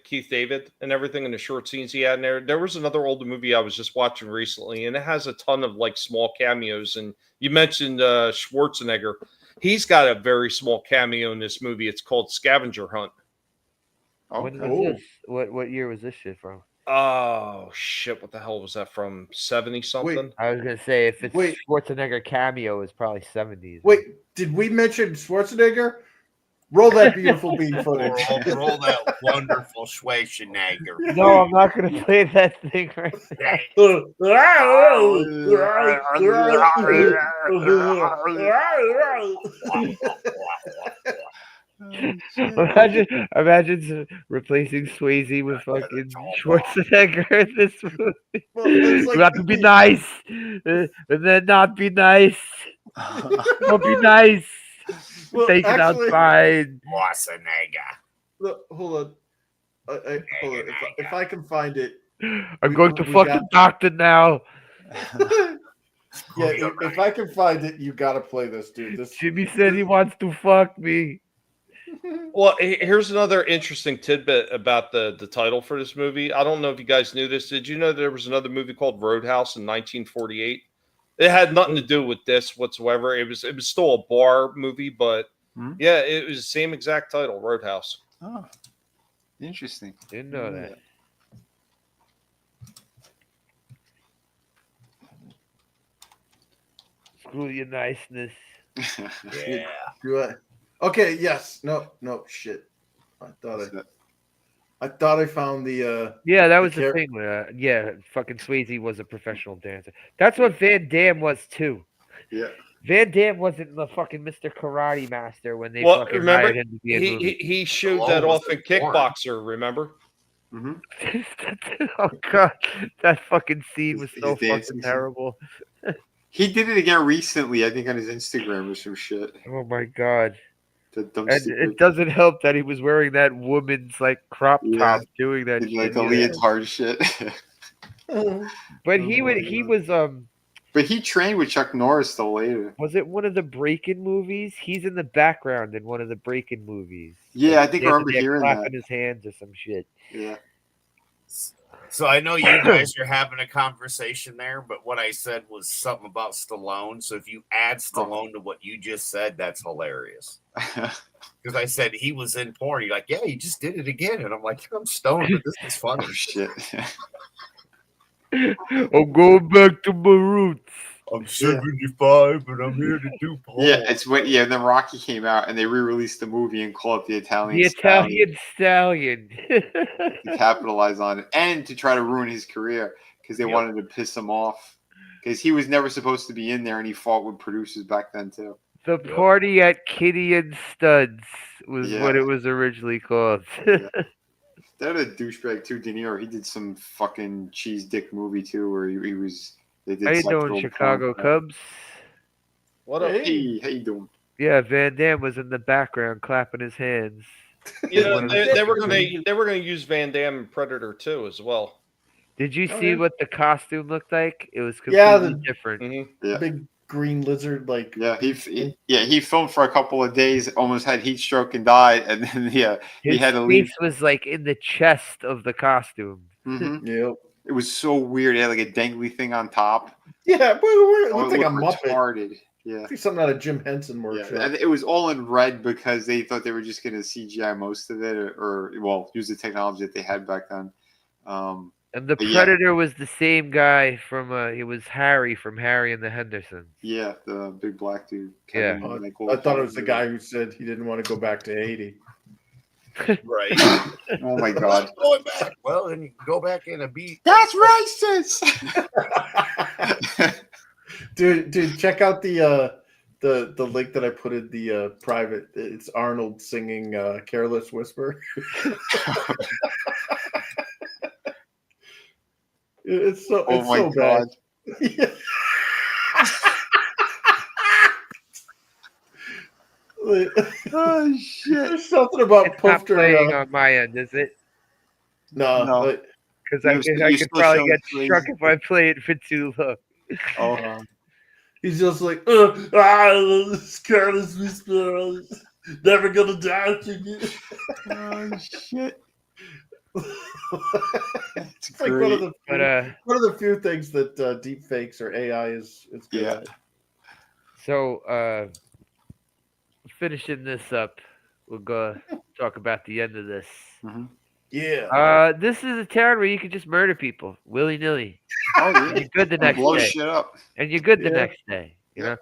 Keith David and everything in the short scenes he had in there. There was another older movie I was just watching recently, and it has a ton of like small cameos. And you mentioned Schwarzenegger; he's got a very small cameo in this movie. It's called Scavenger Hunt. When Okay. was this? What year was this shit from? Oh shit! What the hell was that from? 70 something? I was gonna say if it's Wait. Schwarzenegger cameo, it's probably 70s. Wait, did we mention Schwarzenegger? Roll that beautiful bean footage. Roll that wonderful Schwarzenegger. No, I'm not gonna play that thing right now. Imagine replacing Swayze with fucking Schwarzenegger in this movie. Well, it's like You have to be nice. and then not be nice. Don't be nice. Well, Take it actually- outside. Schwarzenegger. Look, hold on. Hold on. If I can find it. I'm going to we fuck got- the doctor now. Yeah, if I can find it, you gotta play this, dude. This Jimmy said he wants to fuck me. Well, here's another interesting tidbit about the title for this movie. I don't know if you guys knew this. Did you know there was another movie called Roadhouse in 1948? It had nothing to do with this whatsoever. It was still a bar movie, but yeah, it was the same exact title, Roadhouse. Oh, interesting. Didn't know that. Screw your niceness. Yeah. Do it. Okay. Yes. No. Shit. I thought I found the. Yeah, that was the the char- thing. Yeah, fucking Swayze was a professional dancer. That's what Van Damme was too. Yeah. Van Damme wasn't the fucking Mr. Karate Master when they Well, fucking remember, hired him to be in movies. he showed Stallone that was off in in porn. Kickboxer, remember? Oh god, that fucking scene was His so dancing fucking scene. terrible. He did it again recently, I think, on his Instagram or some shit. Oh my god. The dumb And stupid- it doesn't help that he was wearing that woman's like crop Yeah. top doing that did, shit. like the either. leotard shit. But Oh he my was But he trained with Chuck Norris till later. was it one of the Breakin' movies? He's in the background in one of the Breakin' movies. Yeah, I think I They're remember hearing clapping that. his hands or some shit. Yeah. So I know you guys are having a conversation there, but what I said was something about Stallone. So if you add Stallone to what you just said, that's hilarious. Because I said he was in porn. You're like, yeah, he just did it again. And I'm like, I'm stoned, but this is funny. Oh shit. I'm going back to my roots. I'm 75 and I'm here to do porn. Yeah, it's when and then Rocky came out and they re-released the movie and called it the Italian The Stallion Italian Stallion. to capitalize on it and to try to ruin his career because they wanted to piss him off because he was never supposed to be in there and he fought with producers back then too. The party at Kitty and Studs was Yeah. what it was originally called. That a douchebag too, De Niro. He did some fucking cheese dick movie too where he was. They did How you sexual doing, Chicago porn. Cubs? What up? Hey, how you doing? Yeah, Van Damme was in the background clapping his hands. You know, One of they were gonna use Van Damme in Predator 2 as well. Did you Oh, see yeah. what the costume looked like? It was Yeah, completely different. Mhm. Yeah. Big green lizard, like Yeah, he filmed for a couple of days, almost had heat stroke and died, and then he His had to leave. face was like in the chest of the costume. Mhm. yeah, It was so weird. It had like a dangly thing on top. yeah. But it Oh, looked like a looked Muppet. retarded. Yeah. Like something out of Jim Henson Yeah, workshop. and it was all in red because they thought they were just going to CGI most of it, or well, use the technology that they had back then. And the But yeah. Predator was the same guy from it was Harry from Harry and the Hendersons. Yeah, the big black dude. Yeah. Oh, Michael I thought it was the guy who said he didn't want to go back to Haiti. Right. Oh my god, Going back. Well, then you can go back in and be. that's racist. dude, check out the link that I put in the private. It's Arnold singing "Careless Whisper." It's so Oh it's my so god. bad. Yeah. Oh shit. There's something about It's not Poofter. playing on my end, is it? No, No. but- Because You're I still could probably showing get Swayze. struck if I play it for too long. Oh, he's just like, this careless whisper, never gonna dance again. oh shit. That's It's like one of great. But the few things that deep fakes or AI is good Yeah. at. so finishing this up, we'll go talk about the end of this. Mhm. Yeah. This is a town where you can just murder people willy nilly. Oh yeah. You're good the next Blow day, shit up. and you're good the Yeah. next day. You Yeah. know,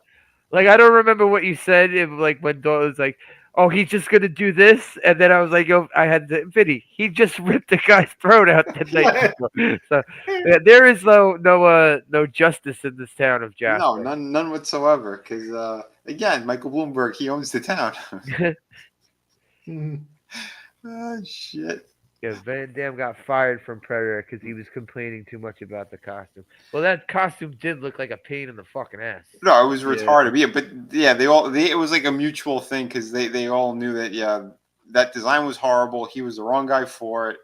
like I don't remember what you said. Like when Dalton was like, "Oh, he's just gonna do this," and then I was like, "Yo, I had to, Vinny. He just ripped the guy's throat out the night before." So yeah, there is no justice in this town of Jasper. No, none whatsoever. Because again, Michael Bloomberg, he owns the town. Mhm. Oh shit. Yeah, Van Damme got fired from Predator because he was complaining too much about the costume. Well, that costume did look like a pain in the fucking ass. No, it was Yeah. retarded. But it was like a mutual thing because they all knew that that design was horrible. He was the wrong guy for it.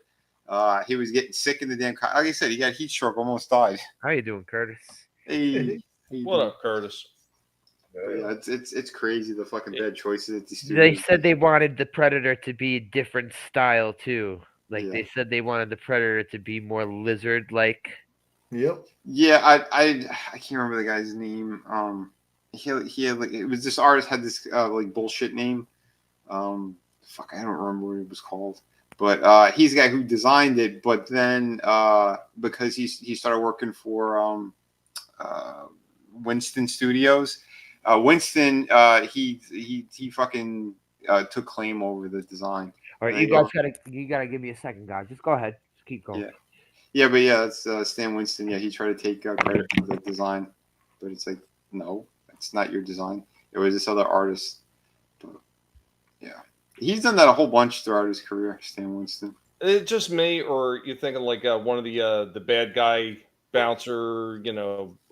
He was getting sick in the damn. Like I said, he got heat stroke, almost died. How you doing, Curtis? Hey, how you What doing? up, Curtis? But yeah, it's crazy the fucking bad choices that these They studios said they wanted the Predator to be a different style too. Like Yeah. they said they wanted the Predator to be more lizard-like. Yep. Yeah, I can't remember the guy's name. He had like it was this artist had this like bullshit name. Fuck, I don't remember what it was called. But he's the guy who designed it. But then because he started working for Winston Studios, Winston he fucking took claim over the design. All right, There you you guys gotta give me a second, guys. Just go ahead. Just keep going. Yeah. Yeah, but yeah, it's Stan Winston. Yeah, he tried to take credit for the design, but it's like, no, it's not your design. It was this other artist. But yeah, he's done that a whole bunch throughout his career, Stan Winston. It just me, or you thinking like one of the bad guy bouncer,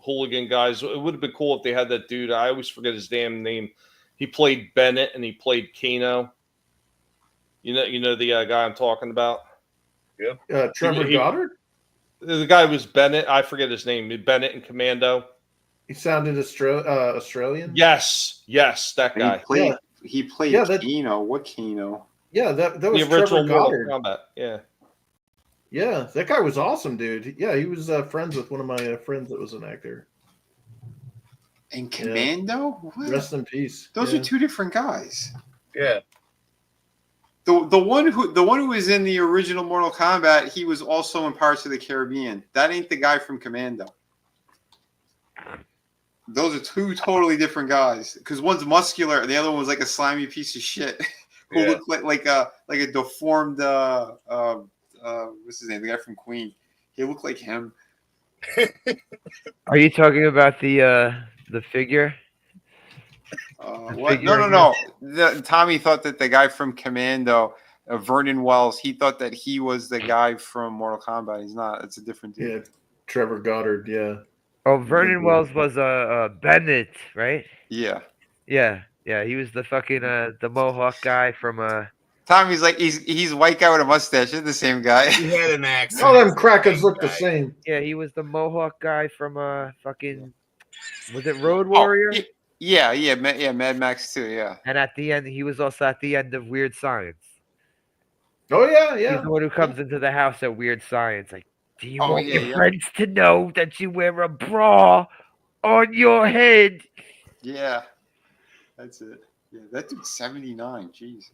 hooligan guys? It would have been cool if they had that dude. I always forget his damn name. He played Bennett and he played Kano. You know the guy I'm talking about. Trevor Goddard. The guy was Bennett. I forget his name. Bennett and Commando. He sounded Australian. Yes, that And guy. he played Kano. What Kano? Yeah, that was The original Trevor Mortal Goddard. Kombat. Yeah. Yeah, that guy was awesome, dude. Yeah, he was friends with one of my friends that was an actor. And Commando? What? Rest in peace. Those are two different guys. Yeah. The one who was in the original Mortal Kombat, he was also in Pirates of the Caribbean. That ain't the guy from Commando. Those are two totally different guys. Because one's muscular, and the other one was like a slimy piece of shit who looked like a deformed what's his name? The guy from Queen. He looked like him. Are you talking about the figure? What? No. Tommy thought that the guy from Commando, Vernon Wells, he thought that he was the guy from Mortal Kombat. He's not. It's a different dude. Yeah, Trevor Goddard. Yeah. Oh, Vernon Wells was Bennett, right? Yeah. Yeah. He was the fucking the Mohawk guy from Tommy's like he's a white guy with a mustache. They're the same guy. He had an accent. All them crackers look the same. Yeah, he was the Mohawk guy from fucking was it Road Warrior? Yeah, Mad Max too. Yeah. And at the end, he was also at the end of Weird Science. Oh yeah. He's the one who comes into the house at Weird Science. Like, do you want your yeah. friends to know that you wear a bra on your head? Yeah. That's it. Yeah, that dude's 79. Jeez.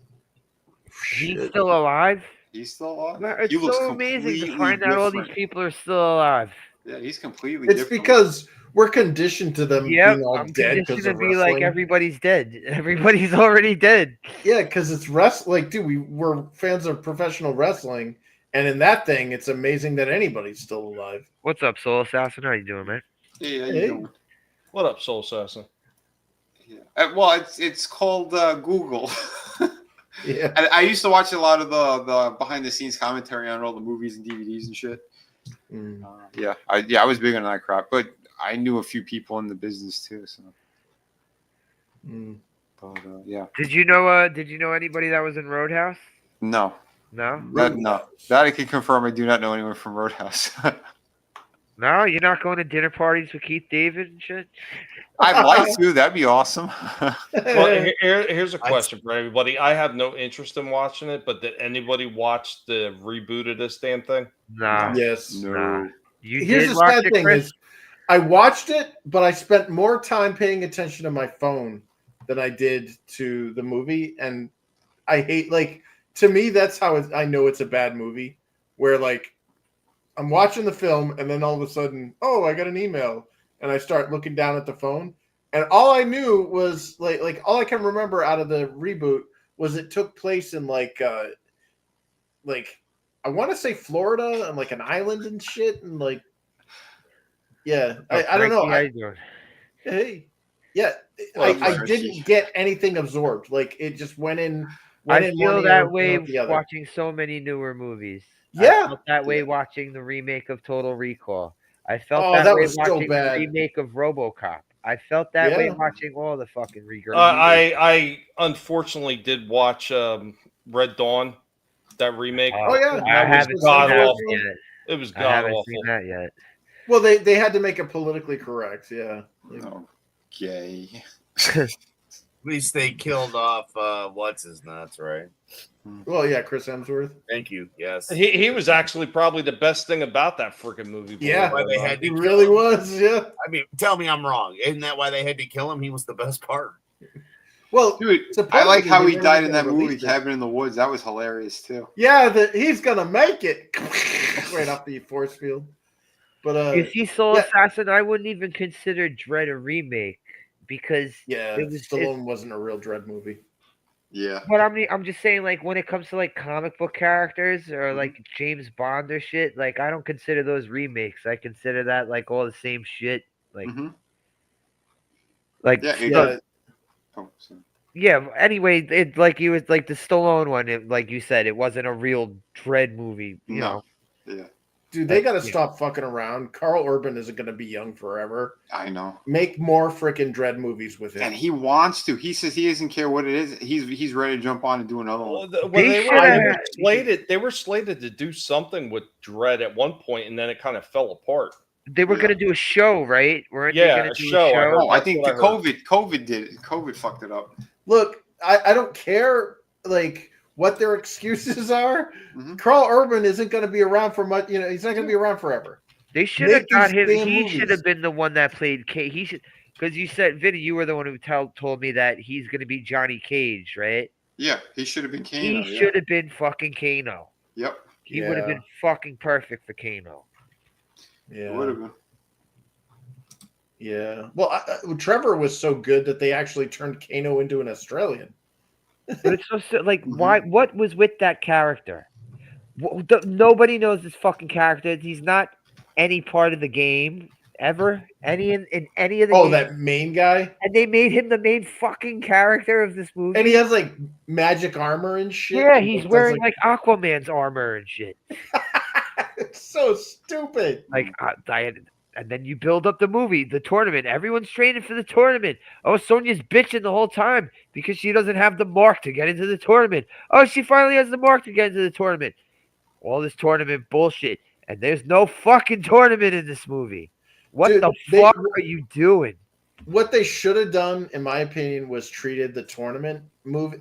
He's still alive? He's still alive? It's He looks so amazing to completely find out all these different. people are still alive. Yeah, he's completely It's different. because we're conditioned to them Yep, being all I'm dead conditioned because to of be wrestling. like everybody's dead. Everybody's already dead. Yeah, because it's like, dude, we're fans of professional wrestling, and in that thing, it's amazing that anybody's still alive. What's up, Soul Assassin? How you doing, man? Yeah, Hey. What up, Soul Assassin? Yeah. Well, it's called Google. Yeah. I used to watch a lot of the behind the scenes commentary on all the movies and DVDs and shit. Mm. I was big on that crap, but I knew a few people in the business too. So, Mm. but yeah, Did you know anybody that was in Roadhouse? no, No? that I can confirm. I do not know anyone from Roadhouse. No, you're not going to dinner parties with Keith David and shit? I'd like to. That'd be awesome. Well, here's a question for everybody. I have no interest in watching it, but did anybody watch the reboot of this damn thing? Nah. Yes. Nah. You Here's did the watch sad it, thing Chris? is, I watched it, but I spent more time paying attention to my phone than I did to the movie, and I hate to me that's how I know it's a bad movie. Where I'm watching the film, and then all of a sudden, oh, I got an email, and I start looking down at the phone, and all I knew was all I can remember out of the reboot was it took place in I want to say Florida and an island and shit, and yeah, I don't know. Frankie, how you doing? Hey, yeah, Well, I didn't get anything absorbed. It just went in one I in feel one ear, that one way out the other. watching so many newer movies. I Yeah. felt that way Yeah. watching the remake of Total Recall. I felt Oh, that that way was so watching the bad. remake of RoboCop. I felt that way Yeah. watching all the fucking remakes. I unfortunately did watch Red Dawn, that remake. Oh, yeah. I That was haven't the seen god that first awful. one. yet. It was I god haven't awful. seen that yet. Well, they had to make it politically correct. Yeah. Okay. At least they killed off what's his nuts, right? Well, yeah, Chris Hemsworth. Thank you. Yes. He was actually probably the best thing about that freaking movie. Yeah. Why they had to He kill really him. was. Yeah. I mean, tell me I'm wrong. Isn't that why they had to kill him? He was the best part. Well, Dude, I supposedly like how they he weren't died even in that gonna movie, release it. Cabin in the Woods. That was hilarious too. Yeah, he's gonna make it right off the force field. But If he Soul yeah. Assassin, I wouldn't even consider Dread a remake because yeah, it was. Stallone wasn't a real Dread movie. Yeah. But I'm just saying, like when it comes to like comic book characters or Mm-hmm. like James Bond or shit, like I don't consider those remakes. I consider that like all the same shit. Like, Mm-hmm. like Yeah, Yeah, Oh, sorry. yeah. Anyway, it like you was like the Stallone one. Like you said, it wasn't a real Dread movie. You know. Yeah, dude, they gotta Yeah. stop fucking around. Carl Urban isn't gonna be young forever. I know. Make more freaking Dread movies with him. And he wants to. He says he doesn't care what it is. He's ready to jump on and do another one. They were slated to do something with Dread at one point, and then it kind of fell apart. They were gonna do a show, right? Weren't they Yeah, gonna a do show. a show? Oh, I That's think what the I heard. COVID did it. COVID fucked it up. Look, I don't care like what their excuses are. Mhm. Carl Urban isn't gonna be around for much. You know, he's not gonna be around forever. They should have Make got these him. damn He movies. should have been the one that played Cage. He should, because you said, Vinny, you were the one who told me that he's going to be Johnny Cage, right? Yeah, he should have been Kano. He Yeah. should have been fucking Kano. Yep. He would have been fucking perfect for Kano. Yeah. It would have been. Yeah. Well, Trevor was so good that they actually turned Kano into an Australian. But it's so like, Mhm. why? What was with that character? Nobody knows this fucking character. He's not any part of the game ever. In any of the Oh, games. that main guy? And they made him the main fucking character of this movie. And he has like magic armor and shit. yeah, and he's does, wearing like Aquaman's armor and shit. It's so stupid. Like, and then you build up the movie, the tournament. Everyone's training for the tournament. Oh, Sonya's bitching the whole time because she doesn't have the mark to get into the tournament. Oh, she finally has the mark to get into the tournament. All this tournament bullshit. And there's no fucking tournament in this movie. What Dude, the fuck are you doing? What they should have done, in my opinion, was treated the tournament movie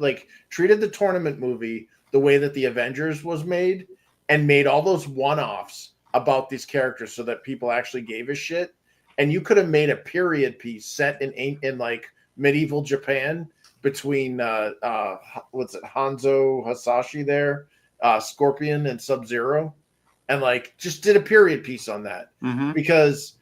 the way that the Avengers was made, and made all those one-offs about these characters so that people actually gave a shit. And you could have made a period piece set in like medieval Japan between what's it, Hanzo Hasashi there, Scorpion and Sub-Zero, and like just did a period piece on that. Mhm. Because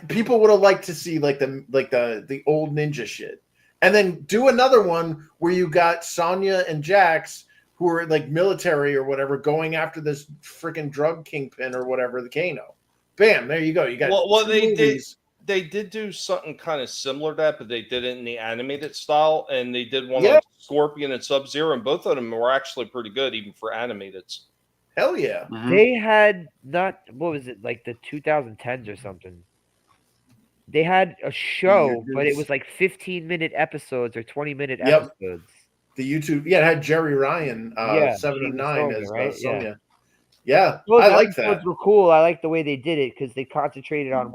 people would have liked to see like the old ninja shit, and then do another one where you got Sonya and Jax, who are like military or whatever, going after this freaking drug kingpin or whatever, the Kano. Bam, there you go. You got Well, two they movies. they did do something kind of similar to that, but they did it in the animated style, and they did one Yeah. on Scorpion and Sub-Zero, and both of them were actually pretty good, even for animated. Hell yeah. Mhm. They had not, what was it, like the 2010s or something. They had a show, but it was like 15-minute episodes or 20-minute Yep. episodes. The YouTube, yeah, it had Jerry Ryan, Yeah, 7 she of was 9 Sonya, as right? Sonya. Yeah, Those I like that. episodes were cool. I like the way they did it because they concentrated on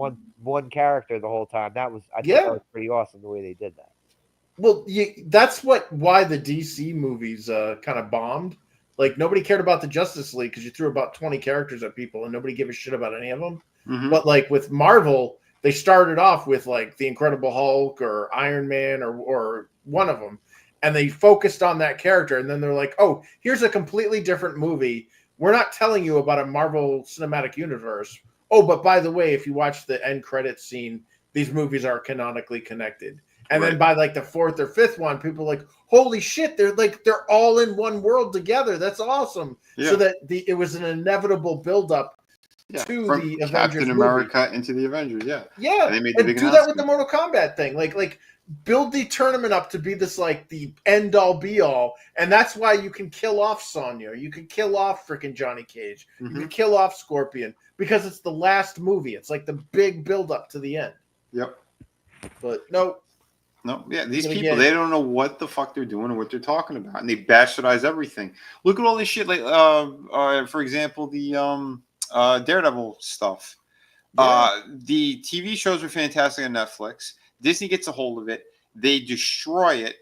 one character the whole time. I thought Yeah. that was pretty awesome the way they did that. Well, that's why the DC movies kind of bombed. Like nobody cared about the Justice League because you threw about 20 characters at people and nobody gave a shit about any of them. Mhm. But like with Marvel, they started off with like the Incredible Hulk or Iron Man or one of them, and they focused on that character. And then they're like, "Oh, here's a completely different movie. We're not telling you about a Marvel Cinematic Universe. Oh, but by the way, if you watch the end credits scene, these movies are canonically connected." And then by like the fourth or fifth one, people are like, "Holy shit! They're all in one world together. That's awesome." Yeah. So that it was an inevitable buildup to from the Avengers Captain movie. America into the Avengers. Yeah, Yeah, and they made the big do that with the announcement. Mortal Kombat thing. Like build the tournament up to be this like the end all be all, and that's why you can kill off Sonya, you can kill off freaking Johnny Cage, you can kill off Scorpion because it's the last movie. It's like the big build up to the end. Yep. But no, yeah, these people, they don't know what the fuck they're doing and what they're talking about, and they bastardize everything. Look at all this shit, like for example, the Daredevil stuff. Yeah. The TV shows are fantastic on Netflix. Disney gets a hold of it, they destroy it.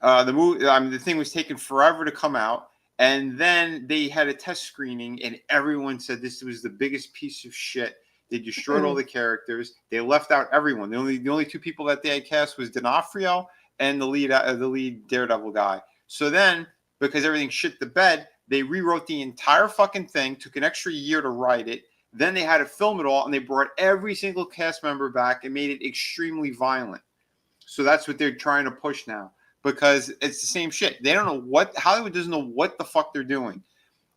The movie, the thing was taking forever to come out, and then they had a test screening, and everyone said this was the biggest piece of shit. They destroyed all the characters. They left out everyone. The only two people that they had cast was D'Onofrio and the lead Daredevil guy. So then, because everything shit the bed, they rewrote the entire fucking thing. Took an extra year to write it. Then they had to film it all, and they brought every single cast member back and made it extremely violent. So that's what they're trying to push now, because it's the same shit. They don't know Hollywood doesn't know what the fuck they're doing.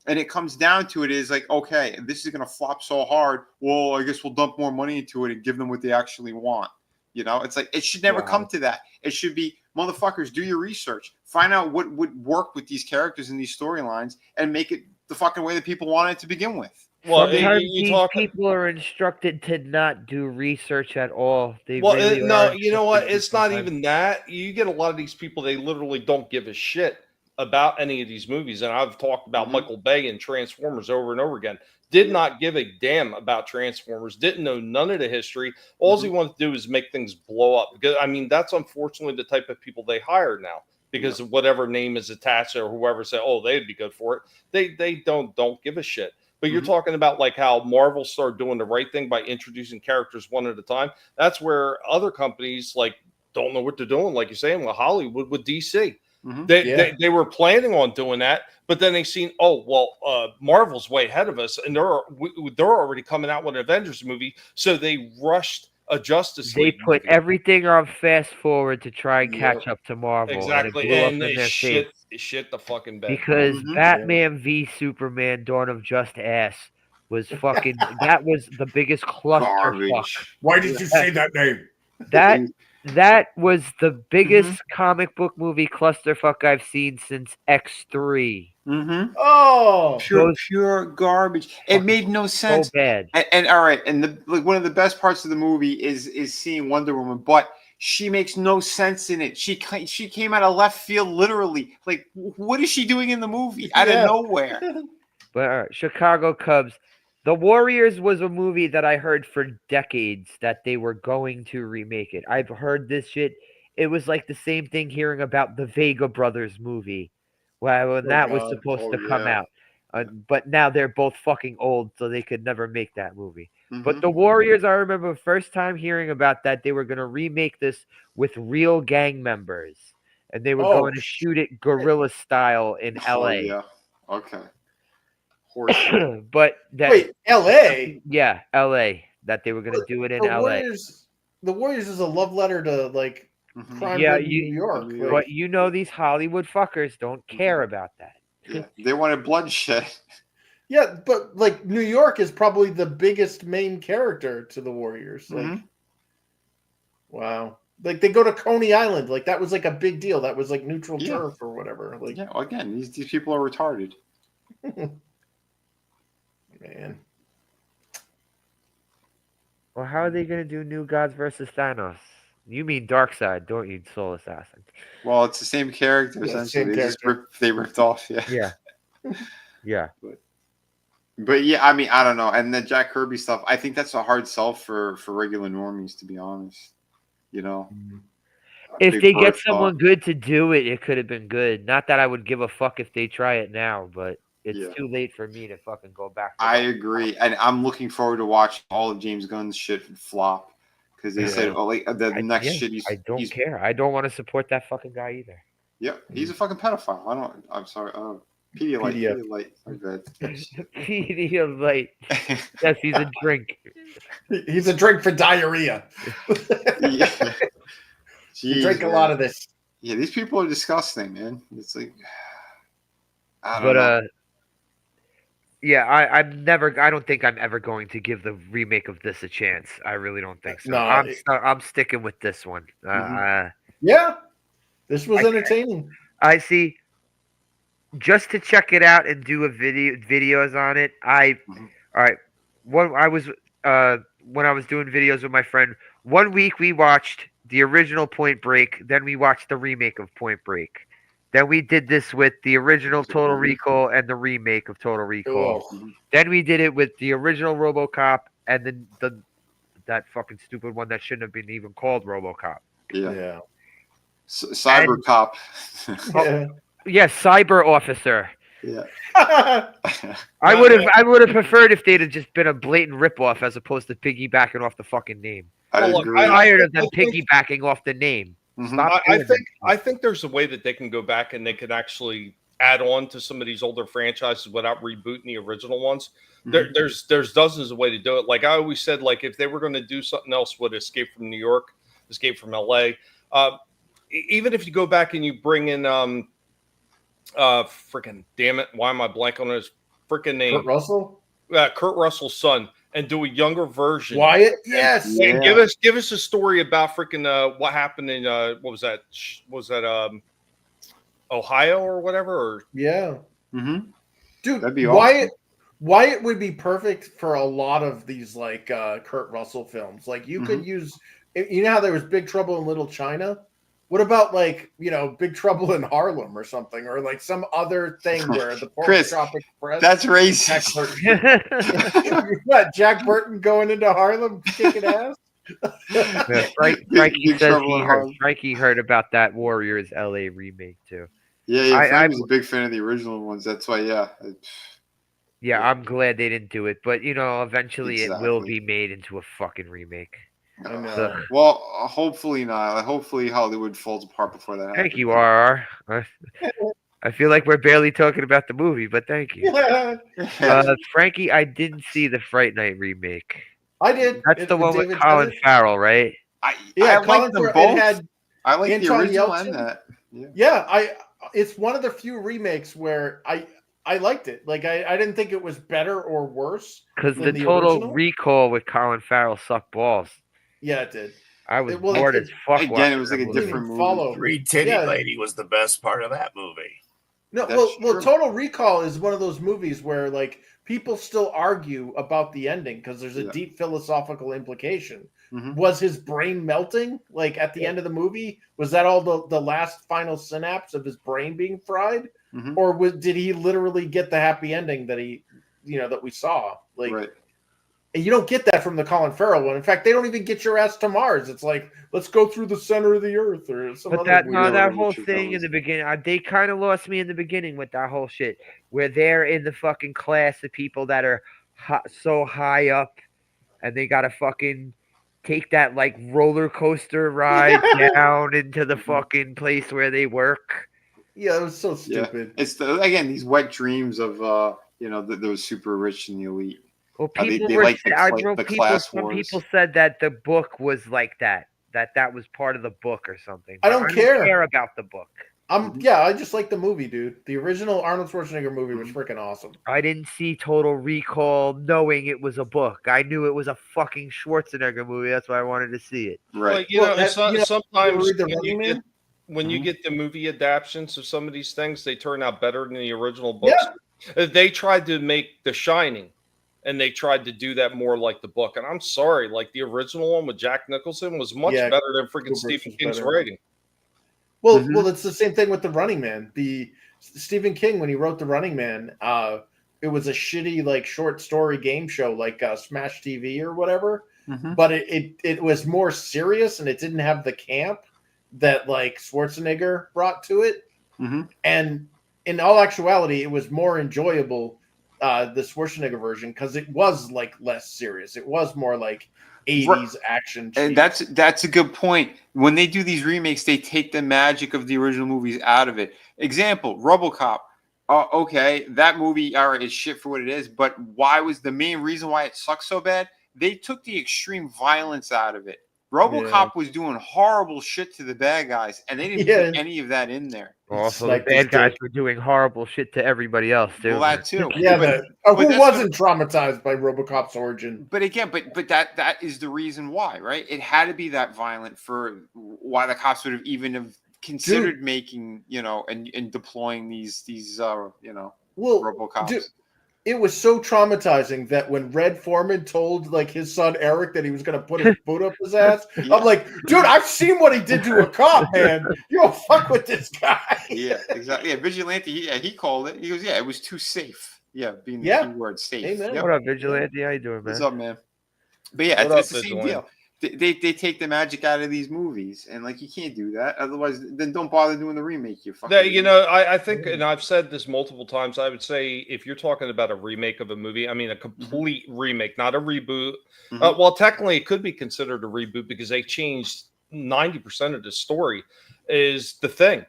And it comes down to it is like, okay, this is going to flop so hard. Well, I guess we'll dump more money into it and give them what they actually want. You know, it's like, it should never come to that. It should be, motherfuckers, do your research. Find out what would work with these characters and these storylines and make it the fucking way that people want it to begin with. Well, sometimes these people are instructed to not do research at all. They well, really no, are you know what? instructed It's not sometimes. even that. You get a lot of these people, they literally don't give a shit about any of these movies. And I've talked about Michael Bay and Transformers over and over again. Did not give a damn about Transformers. Didn't know none of the history. All he wanted to do is make things blow up. Because, I mean, that's unfortunately the type of people they hire now. Because of whatever name is attached or whoever said, oh, they'd be good for it. They don't give a shit. But you're talking about like how Marvel started doing the right thing by introducing characters one at a time. That's where other companies like don't know what they're doing. Like you're saying, with Hollywood, with DC. They were planning on doing that, but then they seen, Marvel's way ahead of us, and they're already coming out with an Avengers movie, so they rushed a Justice League. They put everything on fast forward to try and catch up to Marvel. Exactly, and it blew up in their face. Shit the fucking bed. Because Batman v Superman: Dawn of Just Ass was fucking. That was the biggest clusterfuck. Why did you say that name? That was the biggest comic book movie clusterfuck I've seen since X3. Oh, pure garbage. It made no sense. So bad. And all right, and one of the best parts of the movie is seeing Wonder Woman, but she makes no sense in it. She came out of left field, literally. Like, what is she doing in the movie out of nowhere? But Chicago Cubs. The Warriors was a movie that I heard for decades that they were going to remake it. I've heard this shit. It was like the same thing hearing about the Vega Brothers movie. When that was supposed to come out. But now they're both fucking old, so they could never make that movie. But the Warriors, I remember first time hearing about that, they were going to remake this with real gang members. And they were going to shoot it guerrilla style in L.A. Yeah, okay. But wait, L.A.? Yeah, L.A. That they were going to do it in L.A. The Warriors is a love letter to, like, crime in New York. But you know these Hollywood fuckers don't care about that. Yeah, they wanted bloodshed. Yeah, but, like, New York is probably the biggest main character to the Warriors. Like, wow. Like, they go to Coney Island. Like, that was, like, a big deal. That was, like, neutral turf or whatever. Like, well, again, these people are retarded. Man. Well, how are they going to do New Gods versus Thanos? You mean Darkseid, don't you, Soul Assassin? Well, it's the same character, essentially. They ripped off, Yeah. Yeah. But yeah, I mean, I don't know. And the Jack Kirby stuff, I think that's a hard sell for regular normies, to be honest. You know? If they get someone good to do it, it could have been good. Not that I would give a fuck if they try it now, but it's too late for me to fucking go back. I agree. And I'm looking forward to watching all of James Gunn's shit flop. Because they said, the next shit I don't care. I don't want to support that fucking guy either. Yep. He's a fucking pedophile. I'm sorry. Pedialyte. Pedialyte. Yes, he's a drink. He's a drink for diarrhea. Yeah. You drink a lot of this. Yeah, these people are disgusting, man. It's like, I don't know. Yeah, I don't think I'm ever going to give the remake of this a chance. I really don't think so. No, I'm sticking with this one. yeah, this was entertaining. I see. Just to check it out and do videos on it. All right. When I was doing videos with my friend, 1 week we watched the original Point Break, then we watched the remake of Point Break. Then we did this with the original Total Recall and the remake of Total Recall. Oh, Then we did it with the original RoboCop and then that fucking stupid one that shouldn't have been even called RoboCop. yeah. Cyber cop. Yeah. Yes, Cyber Officer. Yeah. I would have preferred if they'd have just been a blatant ripoff as opposed to piggybacking off the fucking name. I Well, look, agree. I'm tired of them I think- piggybacking off the name. Mhm. Stop I doing I that. think there's a way that they can go back and they can actually add on to some of these older franchises without rebooting the original ones. Mhm. There's dozens of ways to do it. Like I always said, like if they were going to do something else with Escape from New York, Escape from LA, even if you go back and you bring in freaking damn it, why am I blank on his freaking name? Kurt Russell, Kurt Russell's son, and do a younger version. Wyatt. Yes. And Yeah. give us a story about freaking what happened in what was that? Was that Ohio or whatever? Or Yeah. Mhm. Dude, That'd be awesome. Wyatt would be perfect for a lot of these like Kurt Russell films. Like you could use, you know how there was Big Trouble in Little China. What about like Big Trouble in Harlem or something, or like some other thing where the Pork Chris, Chop Express? That's Jack racist. Burton. What, Jack Burton going into Harlem kicking ass? Frankie Big says Trouble in Harlem. Frankie heard about that Warriors LA remake too. Yeah, I Frank was a big fan of the original ones. That's why, yeah. Yeah, I'm glad they didn't do it, but eventually it will Exactly. be made into a fucking remake. I know. Well, hopefully not. Hopefully Hollywood falls apart before that happens. Thank you, RR. I feel like we're barely talking about the movie, but thank you. Frankie, I didn't see the Fright Night remake. I did. That's the one with Colin Tennant. Farrell, right? I Yeah, like Colin them Farrell. both. It had I like the Anton original Yelchin. and that. Yeah. Yeah, it's one of the few remakes where I liked it. Like I didn't think it was better or worse. Because than the Total original. Recall with Colin Farrell sucked balls. Yeah, it did. I was Well, bored it- as fuck. Again, watching it was like that a movie. different movie. Follow. Three Titty Yeah. Lady was the best part of that movie. No, That's well, true. Total Recall is one of those movies where like people still argue about the ending because there's a Yeah. deep philosophical implication. Mhm. Was his brain melting like at the end of the movie? Was that all the last final synapse of his brain being fried, Mhm. or did he literally get the happy ending that he, that we saw? Like, Right. and you don't get that from the Colin Farrell one. In fact, they don't even get your ass to Mars. It's like, let's go through the center of the earth or some But other that weird. that know whole what you're thing telling in the us. beginning, they kind of lost me in the beginning with that whole shit. Where they're in the fucking class of people that are so high up, and they gotta fucking take that like roller coaster ride down into the fucking place where they work. Yeah, it was so Yeah. stupid. It's these wet dreams of those super rich and the elite. Well, They people like I the know the people. class Some wars. people said that the book was like that. That was part of the book or something. I But don't care. about the book. Yeah, I just like the movie, dude. The original Arnold Schwarzenegger movie was freaking awesome. I didn't see Total Recall knowing it was a book. I knew it was a fucking Schwarzenegger movie. That's why I wanted to see it. Right. Like, you Well, know, you sometimes read The when Running Man? when you Mhm. get the movie adaptations of some of these things, they turn out better than the original books. They tried to make The Shining, and they tried to do that more like the book. And I'm sorry, like the original one with Jack Nicholson was much Yeah, better than freaking Kubrick's Stephen was King's better. writing. Well, Mhm. well, it's the same thing with The Running Man. The Stephen King, when he wrote The Running Man, it was a shitty like short story game show like Smash TV or whatever. Mhm. But it was more serious and it didn't have the camp that like Schwarzenegger brought to it. Mhm. And in all actuality, it was more enjoyable, the Schwarzenegger version, because it was like less serious. It was more like 80s action. And cheese. that's a good point. When they do these remakes, they take the magic of the original movies out of it. Example: RoboCop. Okay, that movie, all right, is shit for what it is. But why was the main reason why it sucks so bad? They took the extreme violence out of it. RoboCop was doing horrible shit to the bad guys, and they didn't put any of that in there. Also, the bad guys were doing horrible shit to everybody else too. Well, that too. Yeah, who wasn't traumatized by RoboCop's origin? But again, but that is the reason why, right? It had to be that violent for why the cops would have even have considered making, and deploying these RoboCops. Dude, it was so traumatizing that when Red Foreman told like his son Eric that he was gonna put his boot up his ass, I'm like, dude, I've seen what he did to a cop, man. You don't fuck with this guy. Yeah, exactly. Yeah, Vigilante. He called it. He goes, it was too safe. Yeah, being the key word, safe. Amen. What up, Vigilante? How you doing, man? What's up, man? But yeah, it's the same deal. They take the magic out of these movies, and like you can't do that. Otherwise, then don't bother doing the remake. I think, and I've said this multiple times. I would say if you're talking about a remake of a movie, I mean a complete remake, not a reboot. Well, technically, it could be considered a reboot because they changed 90% of the story. Is The Thing.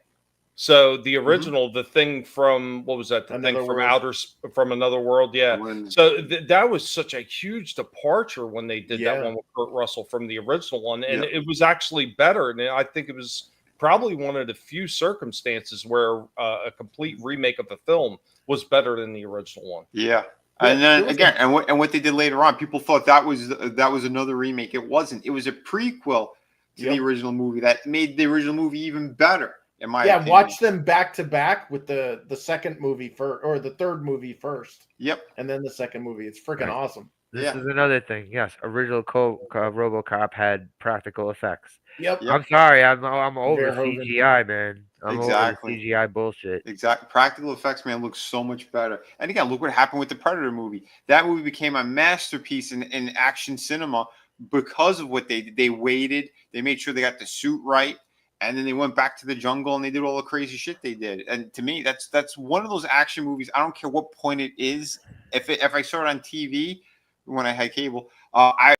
So the original, The Thing from what was that? The Thing from from Another World. Yeah. So that was such a huge departure when they did that one with Kurt Russell from the original one, and it was actually better. And I think it was probably one of the few circumstances where a complete remake of the film was better than the original one. Yeah. And then again, and what they did later on, people thought that was another remake. It wasn't. It was a prequel to the original movie that made the original movie even better. In my opinion. Watch them back to back with the second movie first or the third movie first. Yep. And then the second movie. It's freaking awesome. This is another thing. Yes, original RoboCop had practical effects. Yep. I'm sorry, I'm over CGI, man. I'm over CGI bullshit. Exactly. Practical effects, man, look so much better. And again, look what happened with the Predator movie. That movie became a masterpiece in action cinema because of what they did. They waited. They made sure they got the suit right. And then they went back to the jungle and they did all the crazy shit they did. And to me, that's one of those action movies. I don't care what point it is. If I saw it on TV when I had cable, I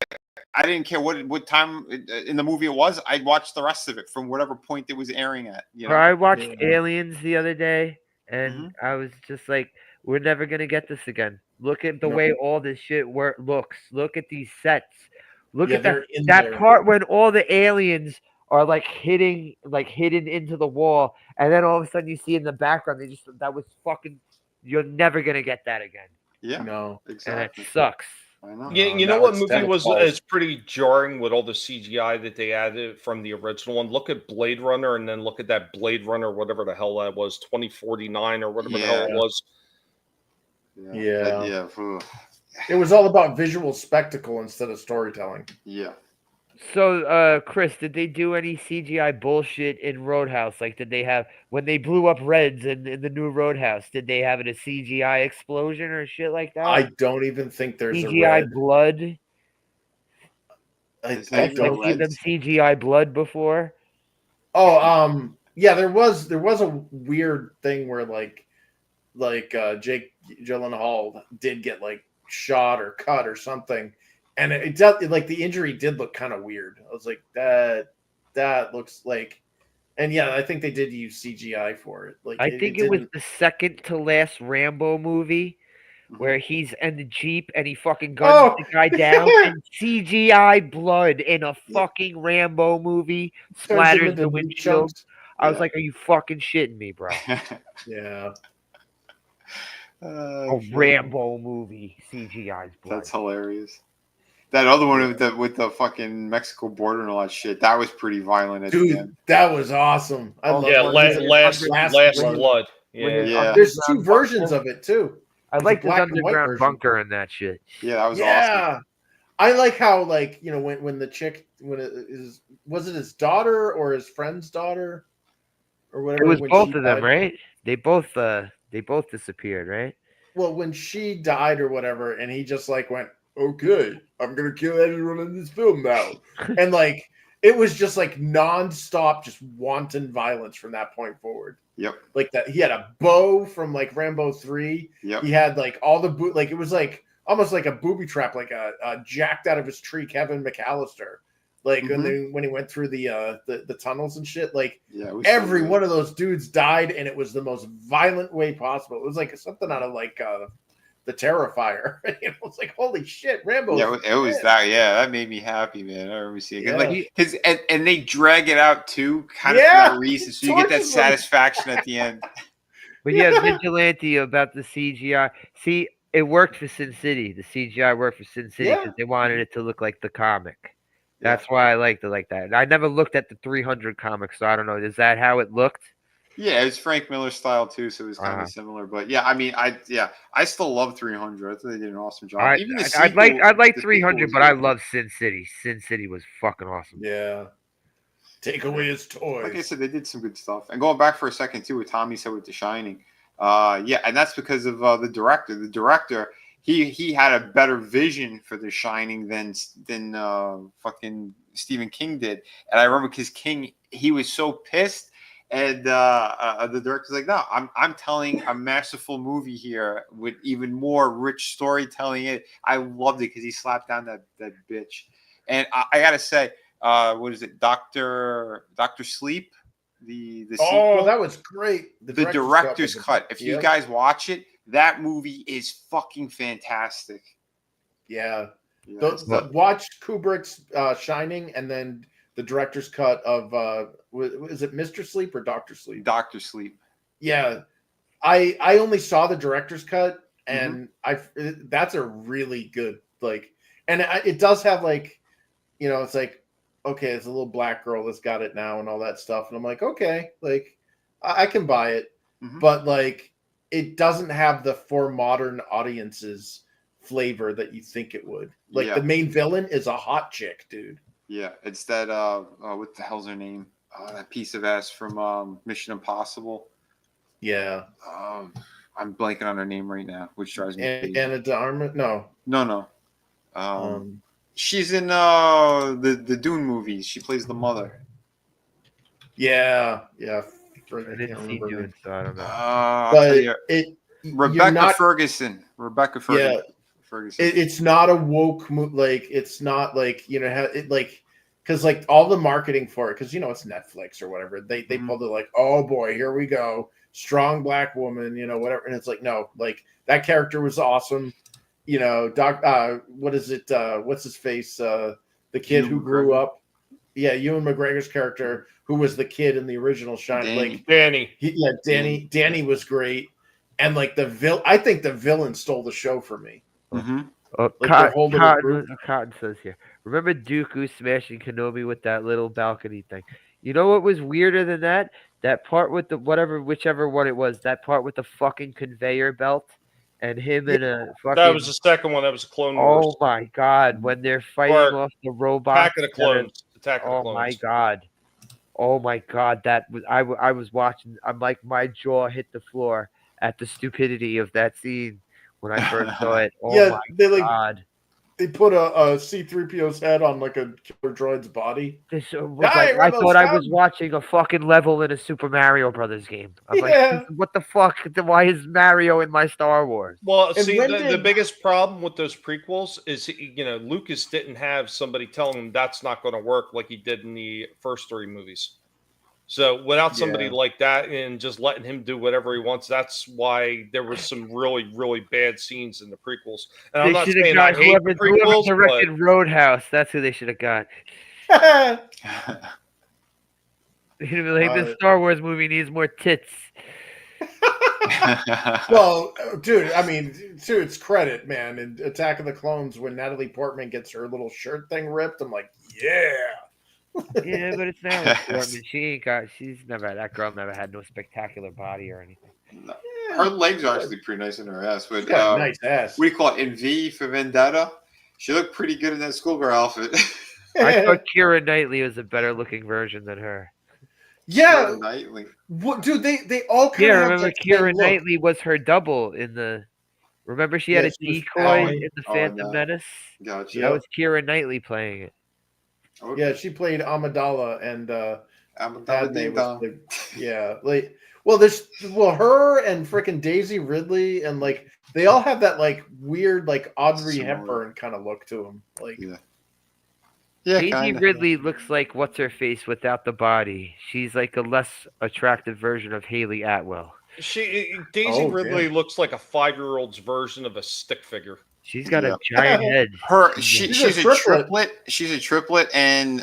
didn't care what time in the movie it was. I'd watch the rest of it from whatever point it was airing at. I watched Aliens the other day, and I was just like, we're never gonna get this again. Look at the way all this shit looks. Look at these sets. Look at that part when all the aliens are like hidden into the wall, and then all of a sudden you see in the background that was fucking. You're never gonna get that again. Yeah, no, exactly. And it sucks. I know. Yeah, you know what movie is pretty jarring with all the CGI that they added from the original one? Look at Blade Runner, and then look at that Blade Runner, whatever the hell that was, 2049 or whatever the hell it was. Yeah. It was all about visual spectacle instead of storytelling. Yeah. So, Chris, did they do any CGI bullshit in Roadhouse? Like, did they have, when they blew up Reds in the new Roadhouse, did they have a CGI explosion or shit like that? I don't even think there's CGI blood. I don't give them CGI blood before. Oh, yeah, there was a weird thing where like Jake Gyllenhaal did get like shot or cut or something. And it does, like, the injury did look kind of weird. I was like, that looks like, and yeah, I think they did use CGI for it. Like, I think it was the second to last Rambo movie where he's in the Jeep and he fucking guns the guy down and CGI blood in a fucking Rambo movie splatters the windshield. I was like, are you fucking shitting me, bro? Yeah. A Rambo movie, CGI's blood. That's hilarious. That other one with the fucking Mexico border and all that shit, that was pretty violent at the end. That was awesome. I love Last Blood. Yeah. There's two versions of it too. I like the underground bunker and that shit. Yeah, that was awesome. I like how, like, you know, when the chick, was it his daughter or his friend's daughter or whatever? It was both of them, right? They both disappeared, right? Well, when she died or whatever, and he just like went, okay, I'm gonna kill everyone in this film now. And like, it was just like nonstop, just wanton violence from that point forward. Yep. Like that, he had a bow from like Rambo 3. Yep. He had like all the like it was like almost like a booby trap, like a jacked out of his tree Kevin McAllister. Like when he went through the tunnels and shit. Like every one of those dudes died, and it was the most violent way possible. It was like something out of like the Terrifier. It's like, holy shit, Rambo. Yeah, it was that. Yeah, that made me happy, man. I remember seeing it. Yeah. Because and they drag it out too, kind of Yeah. for that reason, so you get that Torches them. satisfaction at the end. But yeah, Vigilante about the CGI. See, it worked for Sin City. The CGI worked for Sin City because Yeah. they wanted it to look like the comic. That's why I liked it like that. I never looked at the 300 comics, so I don't know. Is that how it looked? Yeah, it's Frank Miller style too, so it was kind of similar. But yeah, I mean, I still love 300. I thought they did an awesome job. Even the sequel, I'd like the 300, sequel but I was good. love Sin City. Sin City was fucking awesome. Yeah. Take away his toys. Like I said, they did some good stuff. And going back for a second too, what Tommy said with The Shining, yeah, and that's because of the director. The director, he had a better vision for The Shining than fucking Stephen King did. And I remember because King, he was so pissed, and the director's like, no, I'm telling a masterful movie here with even more rich storytelling. I loved it because he slapped down that bitch. And I gotta say, what is it, Doctor Sleep? The sequel? That was great. The director's cut. If you guys watch it, that movie is fucking fantastic. Yeah. Yeah, Watch Kubrick's Shining and then the director's cut of is it Mr. Sleep or Dr. Sleep? Dr. Sleep. Yeah. I only saw the director's cut, and that's a really good, like, and it does have, like, it's like, okay, it's a little black girl that's got it now and all that stuff. And I'm like, okay, like, I can buy it. But, like, it doesn't have the for modern audiences flavor that you think it would. Like, the main villain is a hot chick, dude. Yeah, it's that, what the hell's her name? That piece of ass from Mission Impossible. Yeah. I'm blanking on her name right now, which drives me crazy. Anna de Armas? No. She's in the Dune movies. She plays the mother. Yeah. I didn't see Dune, so I don't know. But Rebecca Ferguson. Yeah, it's not a woke move. Like, it's not like, because, like, all the marketing for it, because, it's Netflix or whatever, they pulled it like, oh boy, here we go, strong black woman, whatever. And it's like, no, like, that character was awesome. What is it? What's his face? The kid who grew up. Yeah, Ewan McGregor's character, who was the kid in the original Shining. Like, Danny. Danny was great. And, like, I think the villain stole the show for me. Cotton says here, remember Dooku smashing Kenobi with that little balcony thing? You know what was weirder than that? That part with the whichever one it was, that part with the fucking conveyor belt and him in a fucking... That was the second one. That was Clone Wars. Oh my god, when they're fighting off the robot. Attack of the Clones. Oh my god. Oh my god, that was I was watching. I'm like, my jaw hit the floor at the stupidity of that scene when I first saw it. Oh my god. They put a C-3PO's head on, like, a killer droid's body. I thought I was watching a fucking level in a Super Mario Brothers game. I'm like, what the fuck? Why is Mario in my Star Wars? Well, see, the biggest problem with those prequels is, Lucas didn't have somebody telling him that's not going to work like he did in the first 3 movies. So without somebody like that and just letting him do whatever he wants, that's why there was some really, really bad scenes in the prequels. And I'm not saying I hate the prequels, directed Roadhouse. That's who they should have got. This Star Wars movie needs more tits. Well, dude, I mean, to its credit, man, in Attack of the Clones, when Natalie Portman gets her little shirt thing ripped, I'm like, yeah. Yeah, but it's not like Portman. That girl never had no spectacular body or anything. No. Her legs are actually pretty nice in her ass. But got a nice ass. What do you call it? In V for Vendetta, she looked pretty good in that schoolgirl outfit. I thought Keira Knightley was a better looking version than her. Yeah, Knightley. What, dude? They all kind of remember like Keira Knightley was her double in the. Remember she had a decoy in the Phantom Menace. Gotcha. That was Keira Knightley playing it. Okay. Yeah, she played Amidala and Padme was her and freaking Daisy Ridley, and, like, they all have that, like, weird, like, Audrey Hepburn kind of look to them. Like, Daisy kinda. Ridley looks like what's her face without the body. She's like a less attractive version of Haley Atwell. Daisy Oh, Ridley yeah. looks like a 5-year-old's version of a stick figure. She's got Yeah. a giant head. She's a a triplet. triplet. She's a triplet, and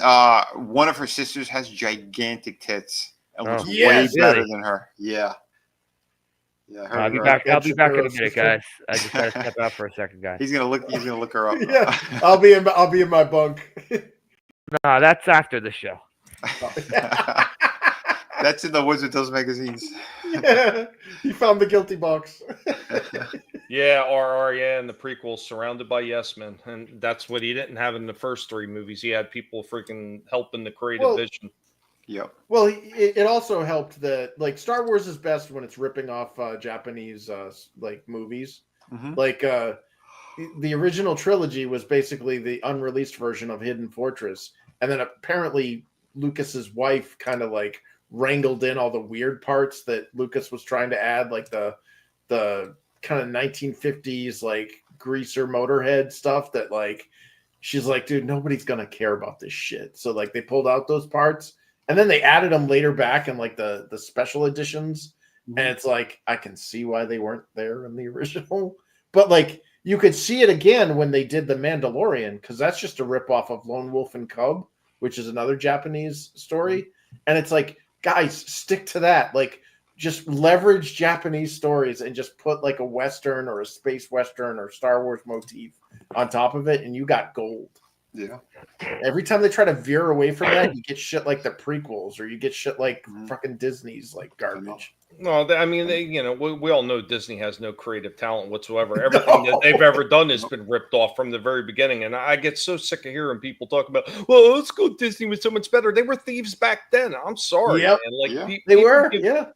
one of her sisters has gigantic tits and looks Oh, way yes. better Really? than her. Yeah. Her, I'll be back. Ed I'll be back in a Shapiro's minute, sister. guys. I just gotta step out for a second, guys. He's gonna look her up. Yeah, I'll be in my bunk. No, that's after the show. That's in the Woods with Those magazines. Yeah, he found the guilty box. Yeah, RR, and the prequel surrounded by yes men, and that's what he didn't have in the first 3 movies. He had people freaking helping the creative vision. Yep. Well, it also helped that like Star Wars is best when it's ripping off Japanese like movies. Mm-hmm. Like the original trilogy was basically the unreleased version of Hidden Fortress, and then apparently Lucas's wife kind of like wrangled in all the weird parts that Lucas was trying to add, like the kind of 1950s like greaser Motorhead stuff that like she's like, dude, nobody's gonna care about this shit. So like they pulled out those parts. And then they added them later back in like the special editions. Mm-hmm. And it's like, I can see why they weren't there in the original. But like, you could see it again when they did The Mandalorian, because that's just a ripoff of Lone Wolf and Cub, which is another Japanese story. And it's like, guys, stick to that. Like, just leverage Japanese stories and just put like a Western or a space Western or Star Wars motif on top of it, and you got gold. Yeah. Every time they try to veer away from that, you get shit like the prequels, or you get shit like fucking Disney's like garbage. No, I mean, we all know Disney has no creative talent whatsoever. Everything that they've ever done has been ripped off from the very beginning. And I get so sick of hearing people talk about, well, let's go Disney was so much better. They were thieves back then. I'm sorry, man. Like, they were.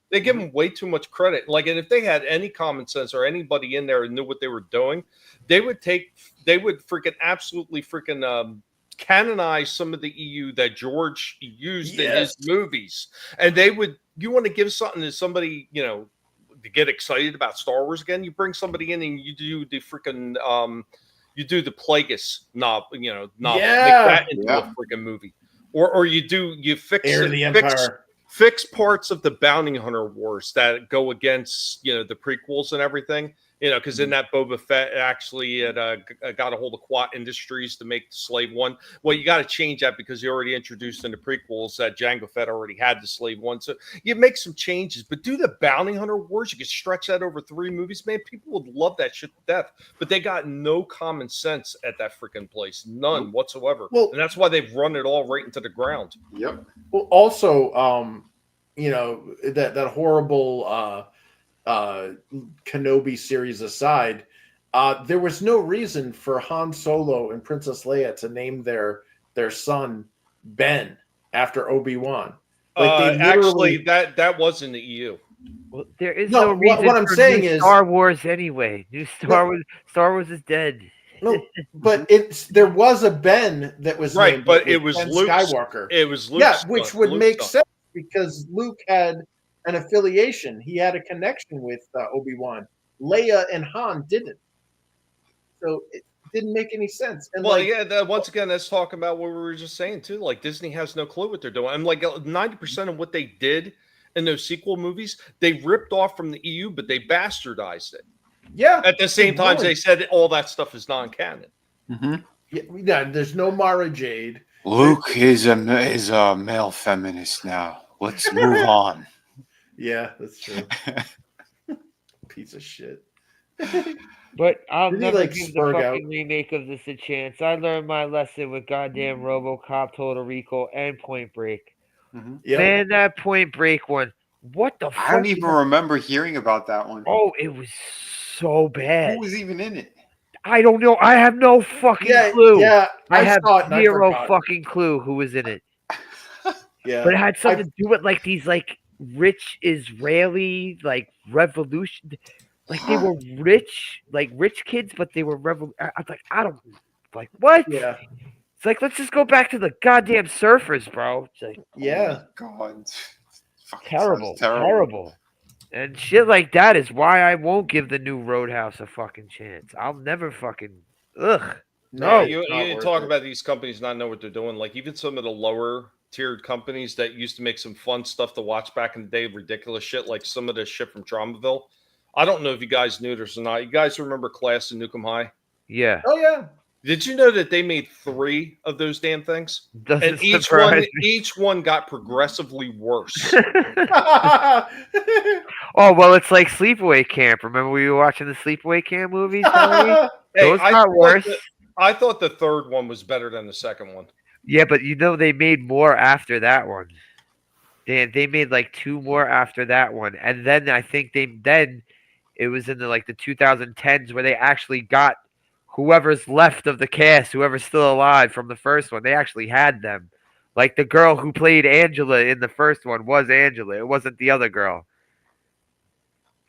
They give them way too much credit. Like, and if they had any common sense or anybody in there who knew what they were doing, they would freaking absolutely freaking canonize some of the EU that George used in his movies. And you want to give something to somebody, to get excited about Star Wars again, you bring somebody in and you do the freaking you do the Plagueis novel, make that into a freaking movie. Or you fix parts of the Bounty Hunter Wars that go against the prequels and everything. Because in that Boba Fett actually got a hold of Quat Industries to make the Slave One. Well, you got to change that because you already introduced in the prequels that Jango Fett already had the Slave One. So you make some changes, but do the Bounty Hunter Wars. You can stretch that over 3 movies, man. People would love that shit to death. But they got no common sense at that freaking place, none whatsoever. Well, and that's why they've run it all right into the ground. Yep. Well, also, that horrible. Kenobi series aside, there was no reason for Han Solo and Princess Leia to name their son Ben after Obi-Wan. Actually, that was in the EU. Well, there is no reason. What I'm saying is Star Wars anyway. New Star Wars is dead. No, but there was a Ben that was right, named, but it was Luke Skywalker. It was Luke. Yeah, which would make sense because Luke had an affiliation. He had a connection with Obi-Wan. Leia and Han didn't. So it didn't make any sense. And once again, that's talking about what we were just saying too. Like Disney has no clue what they're doing. And like 90% of what they did in those sequel movies, they ripped off from the EU, but they bastardized it. Yeah. At the same time, they said all that stuff is non-canon. Mm-hmm. Yeah, there's no Mara Jade. Luke is a male feminist now. Let's move on. Yeah, that's true. Piece of shit. But I'll never give the fucking remake of this a chance. I learned my lesson with goddamn RoboCop, Total Recall, and Point Break. Mm-hmm. Yep. Man, that Point Break one. What the fuck? I don't even remember hearing about that one. Oh, it was so bad. Who was even in it? I don't know. I have no fucking clue. Yeah, I have zero fucking clue who was in it. Yeah, but it had something to do with like these like rich Israeli like revolution, like they were rich kids, but they were I was like, I don't like what? Yeah, it's like let's just go back to the goddamn surfers, bro. It's like God, terrible. And shit like that is why I won't give the new Roadhouse a fucking chance. I'll never fucking No, you talk about these companies not know what they're doing. Like even some of the lower tiered companies that used to make some fun stuff to watch back in the day, ridiculous shit, like some of the shit from Dramaville. I don't know if you guys knew this or not. You guys remember Class in Nukem High? Yeah. Oh yeah. Did you know that they made 3 of those damn things? Doesn't And surprise me. each one got progressively worse. Oh, well, it's like Sleepaway Camp. Remember we were watching the Sleepaway Camp movies, Tony? Those got worse. I thought the third one was better than the second one. Yeah, but they made more after that one. They made like 2 more after that one. And then I think it was in the 2010s where they actually got whoever's left of the cast, whoever's still alive from the first one. They actually had them. Like the girl who played Angela in the first one was Angela. It wasn't the other girl.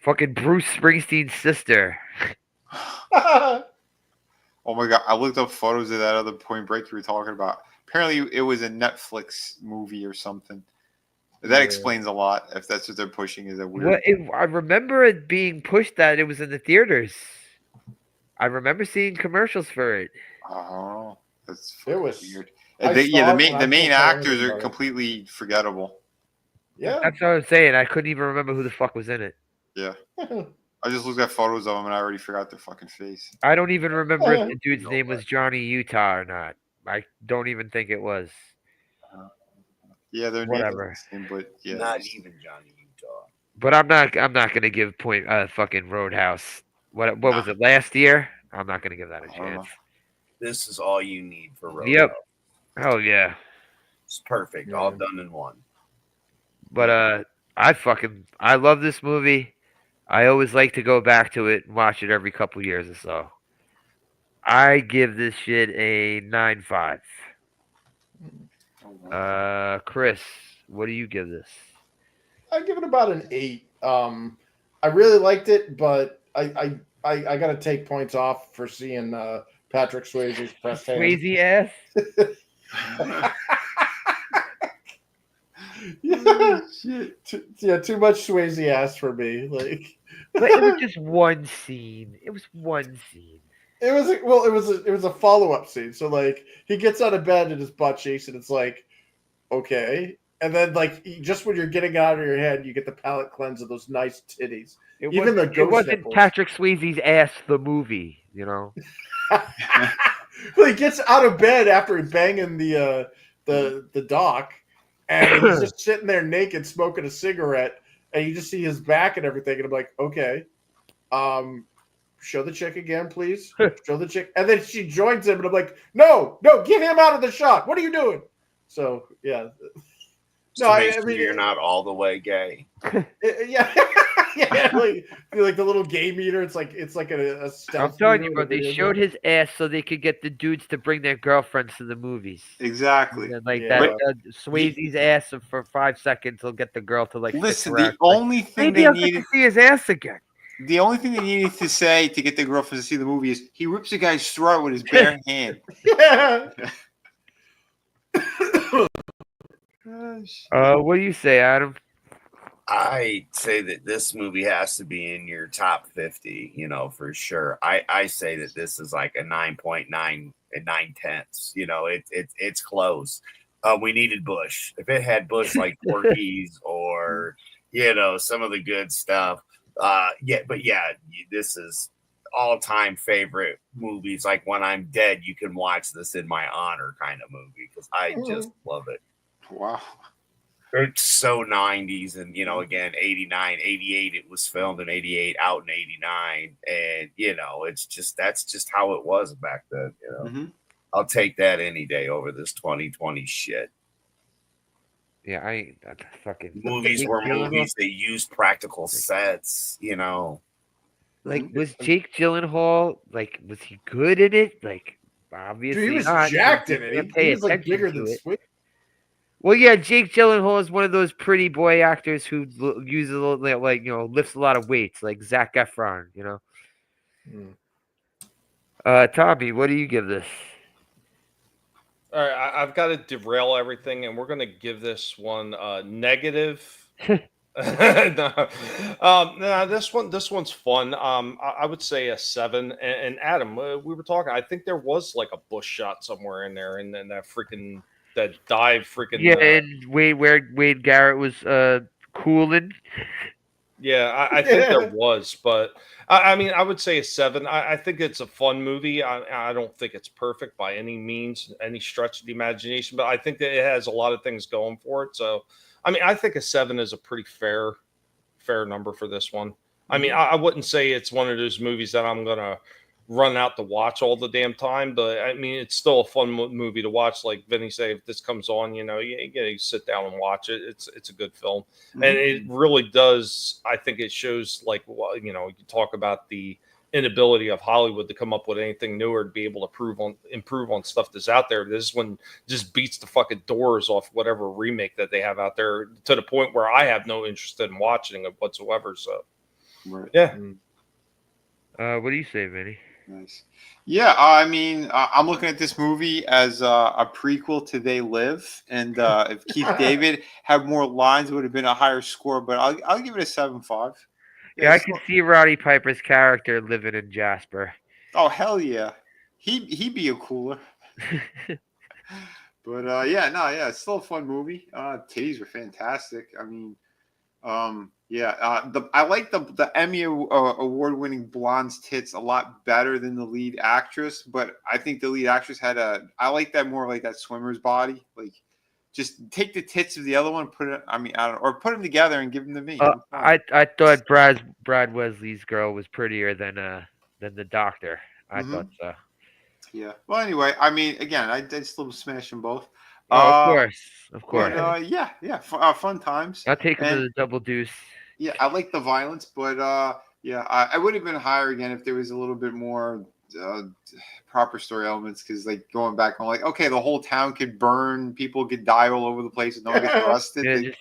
Fucking Bruce Springsteen's sister. Oh my god! I looked up photos of that other Point Break you were talking about. Apparently, it was a Netflix movie or something. That explains a lot. If that's what they're pushing, is a weird. I remember it being pushed that it was in the theaters. I remember seeing commercials for it. Oh, that's It was weird. I The saw it main and I can't tell actors anything are about it. completely forgettable. Yeah. That's what I'm saying. I couldn't even remember who the fuck was in it. Yeah, I just looked at photos of them and I already forgot their fucking face. I don't even remember if the dude's name was Johnny Utah or not. I don't even think it was. Yeah, they're Whatever. names, but yeah, Not even Johnny Utah. But I'm not gonna give fucking Roadhouse. What was it last year? I'm not gonna give that a I don't know. chance. This is all you need for Roadhouse. Yep. Oh yeah. It's perfect. Yeah. All done in one. But I love this movie. I always like to go back to it and watch it every couple years or so. I give this shit a 9.5. Chris, what do you give this? I give it about an 8. I really liked it, but I gotta take points off for seeing Patrick Swayze's pressed hand. Crazy ass. Yeah, too much Swayze ass for me. Like, But it was just one scene. It was one scene. it was a follow-up scene. So like he gets out of bed and his butt cheeks, and it's like, okay. And then like just when you're getting out of your head, you get the palate cleanse of those nice titties. Even the it ghost wasn't nipples. Patrick Swayze's ass the movie, you know. Well, he gets out of bed after banging the dock, and he's just sitting there naked, smoking a cigarette, and you just see his back and everything. And I'm like, okay, show the chick again, please. Show the chick, and then she joins him, and I'm like, no, get him out of the shot. What are you doing? So yeah, So make sure you're not all the way gay. yeah. Yeah, like the little gay meter. It's like a I'm stealth. telling meter you, bro. with a They video showed game. his ass so they could get the dudes to bring their girlfriends to the movies. exactly. And like Yeah. that, Swayze's ass for 5 seconds will get the girl to like. Listen, stick the around. only thing Maybe they I'll get needed, to see his ass again. the only thing they needed to say to get the girlfriend to see the movie is he rips a guy's throat with his bare hand. Yeah. What do you say, Adam? I say that this movie has to be in your top 50, for sure. I say that this is like a 9.9 and 9/10. It's close. We needed Bush. If it had Bush like Porky's or some of the good stuff. This is all-time favorite movies. Like when I'm dead, you can watch this in my honor kind of movie because I just love it. Wow. It's so 90s, and again, 89, 88, it was filmed in 88, out in 89, and that's just how it was back then. Mm-hmm. I'll take that any day over this 2020 shit. Yeah, that fucking Movies were movies. They used practical sets. Like, was Jake Gyllenhaal was he good in it? Like, obviously Dude, he was not. jacked You in didn't it. pay He was like attention bigger to than it. Sweet. Well, yeah, Jake Gyllenhaal is one of those pretty boy actors who uses a little, lifts a lot of weights, like Zac Efron. Tommy, what do you give this? All right, I've got to derail everything, and we're going to give this one negative. No, this one's fun. I would say a 7. And Adam, we were talking. I think there was like a bush shot somewhere in there, and then that freaking dive freaking. Yeah, and Wade Garrett was cooling. Yeah, I think there was, but I mean, I would say a 7. I think it's a fun movie. I don't think it's perfect by any means, any stretch of the imagination, but I think that it has a lot of things going for it. So, I mean, I think a 7 is a pretty fair number for this one. I mean, I wouldn't say it's one of those movies that I'm gonna run out to watch all the damn time, but I mean, it's still a fun movie to watch. Like Vinny say, if this comes on, you sit down and watch it. It's a good film, and it really does. I think it shows, like, well, you talk about the inability of Hollywood to come up with anything newer to be able to improve on stuff that's out there. This one just beats the fucking doors off whatever remake that they have out there, to the point where I have no interest in watching it whatsoever. So, yeah. What do you say, Vinny? Nice. Yeah, I mean, I'm looking at this movie as a prequel to They Live, and if Keith David had more lines, it would have been a higher score. But I'll give it a 7.5. Yeah, I can see Roddy Piper's character living in Jasper. Oh hell yeah, he'd be a cooler. But it's still a fun movie. Titties were fantastic. I mean, I like the Emmy award-winning blonde's tits a lot better than the lead actress, but I think the lead actress I like that more like that swimmer's body. Like, just take the tits of the other one, put them together and give them to me. I thought Brad Wesley's girl was prettier than the doctor. I thought so. Yeah. Well, anyway, I mean, again, I'd still smash them both. Oh, of course. But, fun times. I'll take them to the Double Deuce. Yeah, I like the violence, but I would have been higher again if there was a little bit more proper story elements. Because like going back, I'm like, okay, the whole town could burn, people could die all over the place, and no one gets arrested.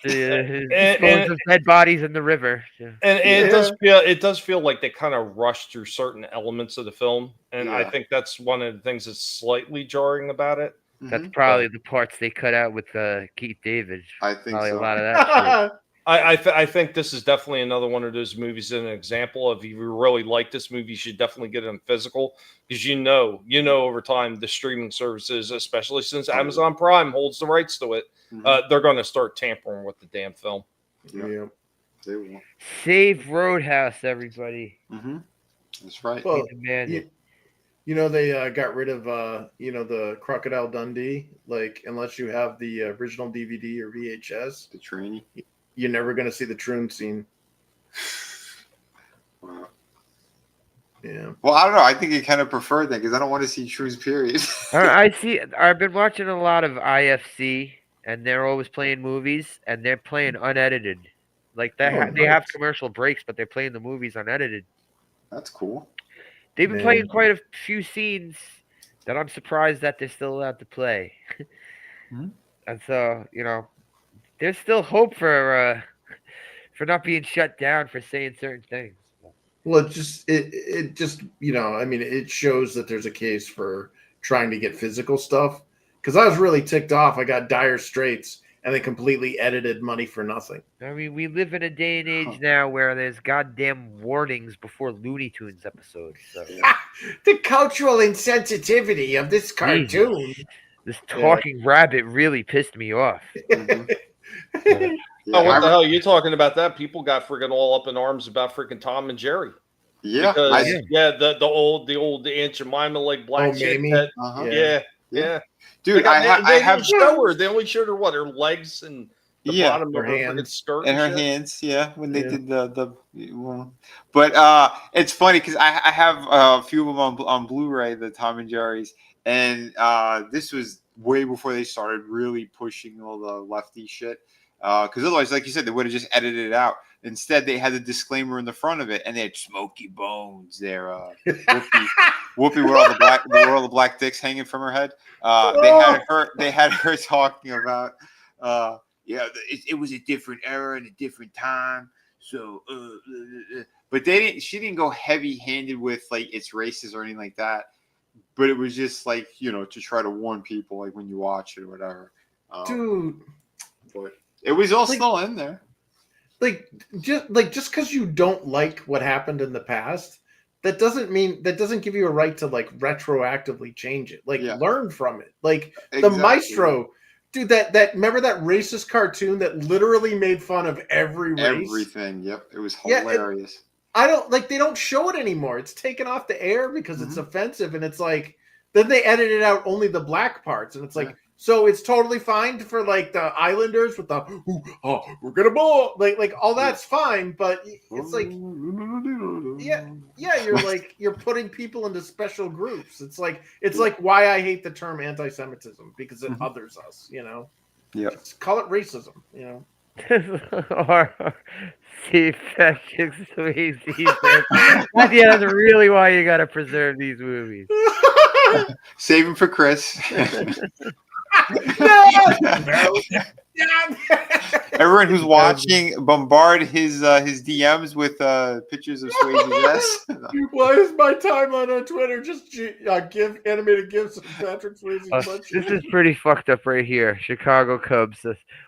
And dead bodies in the river. Yeah. And it does feel like they kind of rushed through certain elements of the film, and I think that's one of the things that's slightly jarring about it. That's probably the parts they cut out with Keith David. I think probably so. A lot of that shit. I think this is definitely another one of those movies. An example of, if you really like this movie, you should definitely get it in physical, because over time the streaming services, especially since Amazon Prime holds the rights to it, they're going to start tampering with the damn film. Yeah, they will. Save Roadhouse, everybody. That's right. Well, they got rid of the Crocodile Dundee. Like, unless you have the original DVD or VHS, the trainee, you're never going to see the Troon scene. Wow. Yeah. Well, I don't know. I think I kind of prefer that, because I don't want to see Troon's period. I've been watching a lot of IFC, and they're always playing movies, and they're playing unedited. Like they have commercial breaks, but they're playing the movies unedited. That's cool. They've been playing quite a few scenes that I'm surprised that they're still allowed to play. And so, there's still hope for not being shut down for saying certain things. Well, it just it shows that there's a case for trying to get physical stuff. Because I was really ticked off. I got Dire Straits, and they completely edited money for nothing. I mean, we live in a day and age now where there's goddamn warnings before Looney Tunes episodes. So. The cultural insensitivity of this cartoon. Jesus. This talking rabbit really pissed me off. What the hell are you talking about? That people got freaking all up in arms about freaking Tom and Jerry. Yeah, because, the old Aunt Jemima, like black chick. Yeah. Dude, they have show her. They only showed her her legs and the bottom of her freaking skirt and her hands. Yeah, when they did but it's funny because I have a few of them on Blu-ray, the Tom and Jerry's, and this was way before they started really pushing all the lefty shit. Because otherwise, like you said, they would have just edited it out. Instead, they had the disclaimer in the front of it, and they had Smokey Bones there. Whoopi, where all the black dicks hanging from her head. They had her talking about, it was a different era and a different time. So, but she didn't go heavy-handed with like it's racist or anything like that. But it was just like to try to warn people, like when you watch it or whatever. Dude, but it was all still in there. Just because you don't like what happened in the past, that doesn't give you a right to like retroactively change it. Like learn from it. Like the Maestro Dude, that remember that racist cartoon that literally made fun of every race? Everything. Yep. It was Yeah, hilarious. I don't like they don't show it anymore. It's taken off the air because it's offensive, and it's like then they edited out only the black parts, and it's like so it's totally fine for like the Islanders with the we're gonna ball like all that's fine, but it's like you're putting people into special groups. It's like why I hate the term anti-Semitism because it others us, you know. Yeah. Just call it racism, you know. Or see Patrick Swayze. That's really why you gotta preserve these movies. Save him for Chris. Everyone who's watching, bombard his DMs with pictures of Swayze's ass. Why is my timeline on Twitter just give animated gifs of Patrick Swayze's This is pretty fucked up right here. Chicago Cubs.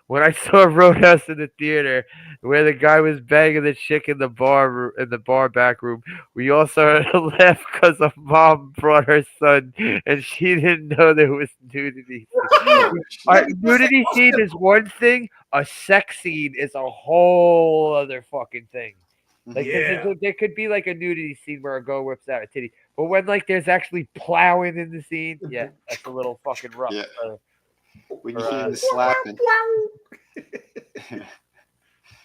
When I saw Roadhouse in the theater, where the guy was banging the chick in the bar back room, we all started to laugh because a mom brought her son, and she didn't know there was nudity. Nudity scene is one thing. A sex scene is a whole other fucking thing. Like there could be like a nudity scene where a girl whips out a titty, but when like there's actually plowing in the scene, that's a little fucking rough. Yeah. When you hear the slapping.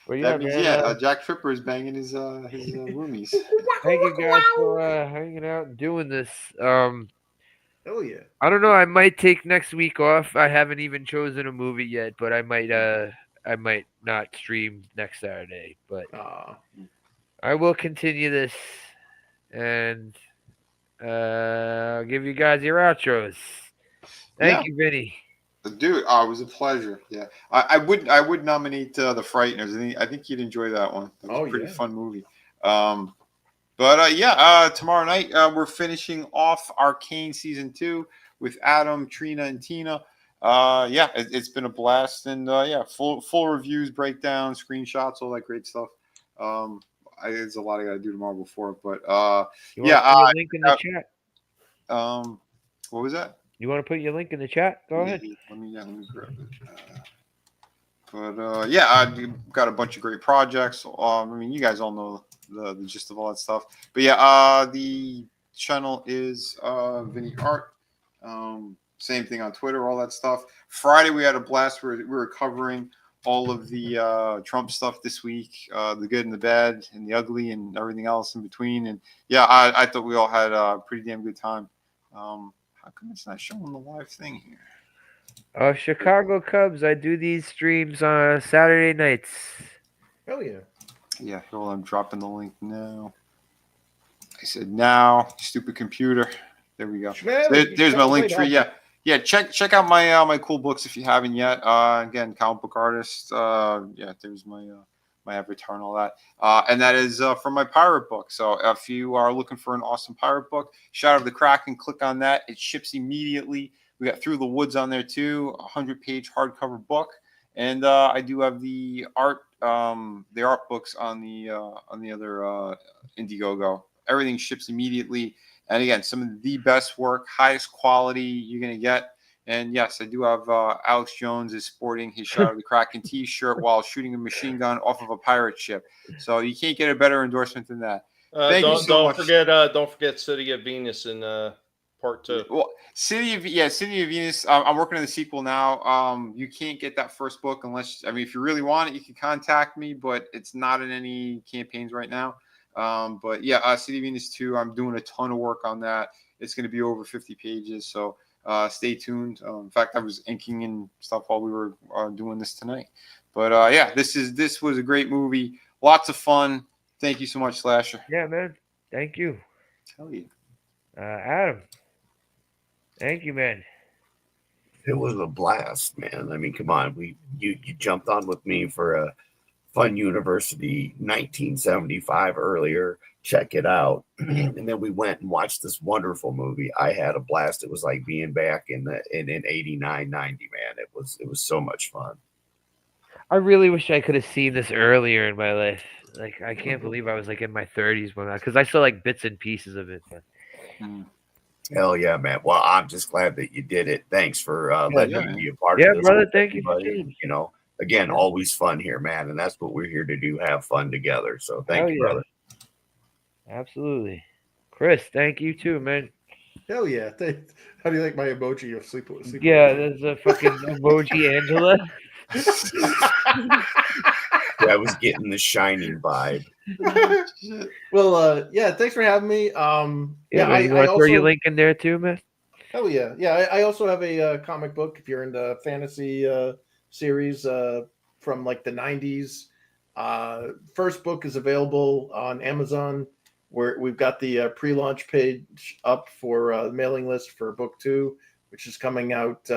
That means, Jack Tripper is banging his roomies. Thank you guys for hanging out and doing this. Hell yeah. I don't know. I might take next week off. I haven't even chosen a movie yet, but I might not stream next Saturday. But I will continue this, and I'll give you guys your outros. Thank you, Vinny. Dude, it was a pleasure. Yeah, I would nominate The Frighteners. I think you'd enjoy that one. That was a pretty fun movie. Tomorrow night we're finishing off Arcane season 2 with Adam, Trina, and Tina. It's been a blast, and full reviews, breakdowns, screenshots, all that great stuff. There's a lot I got to do tomorrow before, but link in the chat. What was that? You want to put your link in the chat? Go ahead. Let me grab it. I've got a bunch of great projects. You guys all know the gist of all that stuff. But the channel is Vinny Art. Same thing on Twitter, all that stuff. Friday we had a blast. We were covering all of the Trump stuff this week, the good and the bad and the ugly and everything else in between. And I thought we all had a pretty damn good time. How come it's not showing the live thing here? Chicago Cubs. I do these streams on Saturday nights. Hell yeah. Yeah, hold on, I'm dropping the link now. I said now, stupid computer. There we go. There's my link tree. Yeah. Check out my cool books if you haven't yet. Again, comic book artist. There's my avatar and all that. And that is from my pirate book. So if you are looking for an awesome pirate book, Shadow of the Kraken, click on that. It ships immediately. We got Through the Woods on there too, 100-page hardcover book. And I do have the art books on the other Indiegogo. Everything ships immediately. And again, some of the best work, highest quality you're gonna get. And yes, I do have Alex Jones is sporting his Shadow of the Kraken T-shirt while shooting a machine gun off of a pirate ship. So you can't get a better endorsement than that. Thank you so much. Don't forget City of Venus in part 2. Well, City of Venus. I'm working on the sequel now. You can't get that first book unless if you really want it, you can contact me. But it's not in any campaigns right now. City of Venus 2. I'm doing a ton of work on that. It's going to be over 50 pages. So. Stay tuned. In fact, I was inking and stuff while we were doing this tonight. But this was a great movie. Lots of fun. Thank you so much, Slasher. Yeah, man. Thank you. Tell you, Adam. Thank you, man. It was a blast, man. Come on. You jumped on with me for a Fun University 1975 earlier. Check it out. And then we went and watched this wonderful movie. I had a blast. It was like being back in 89, 90, man. It was so much fun. I really wish I could have seen this earlier in my life. Like, I can't believe I was like in my 30s when because I saw like bits and pieces of it. But Hell yeah, man. Well, I'm just glad that you did it. Thanks for letting yeah, me man. be a part Yeah, of this. brother, with thank you for everybody. tuning. You know, again, Yeah. always fun here, man. And that's what we're here to do, have fun together. So thank Hell you, yeah. brother. Absolutely. Chris, thank you too, man. Hell yeah. How do you like my emoji of sleep? Yeah, there's a fucking emoji Angela. Yeah, I was getting the Shining vibe. Well, yeah, thanks for having me. Yeah, man, you I want to throw your also link in there too, man? hell yeah, yeah. I also have a comic book if you're into fantasy series from like the '90s. First book is available on Amazon. Where we've got the pre-launch page up for the mailing list for book 2, which is coming out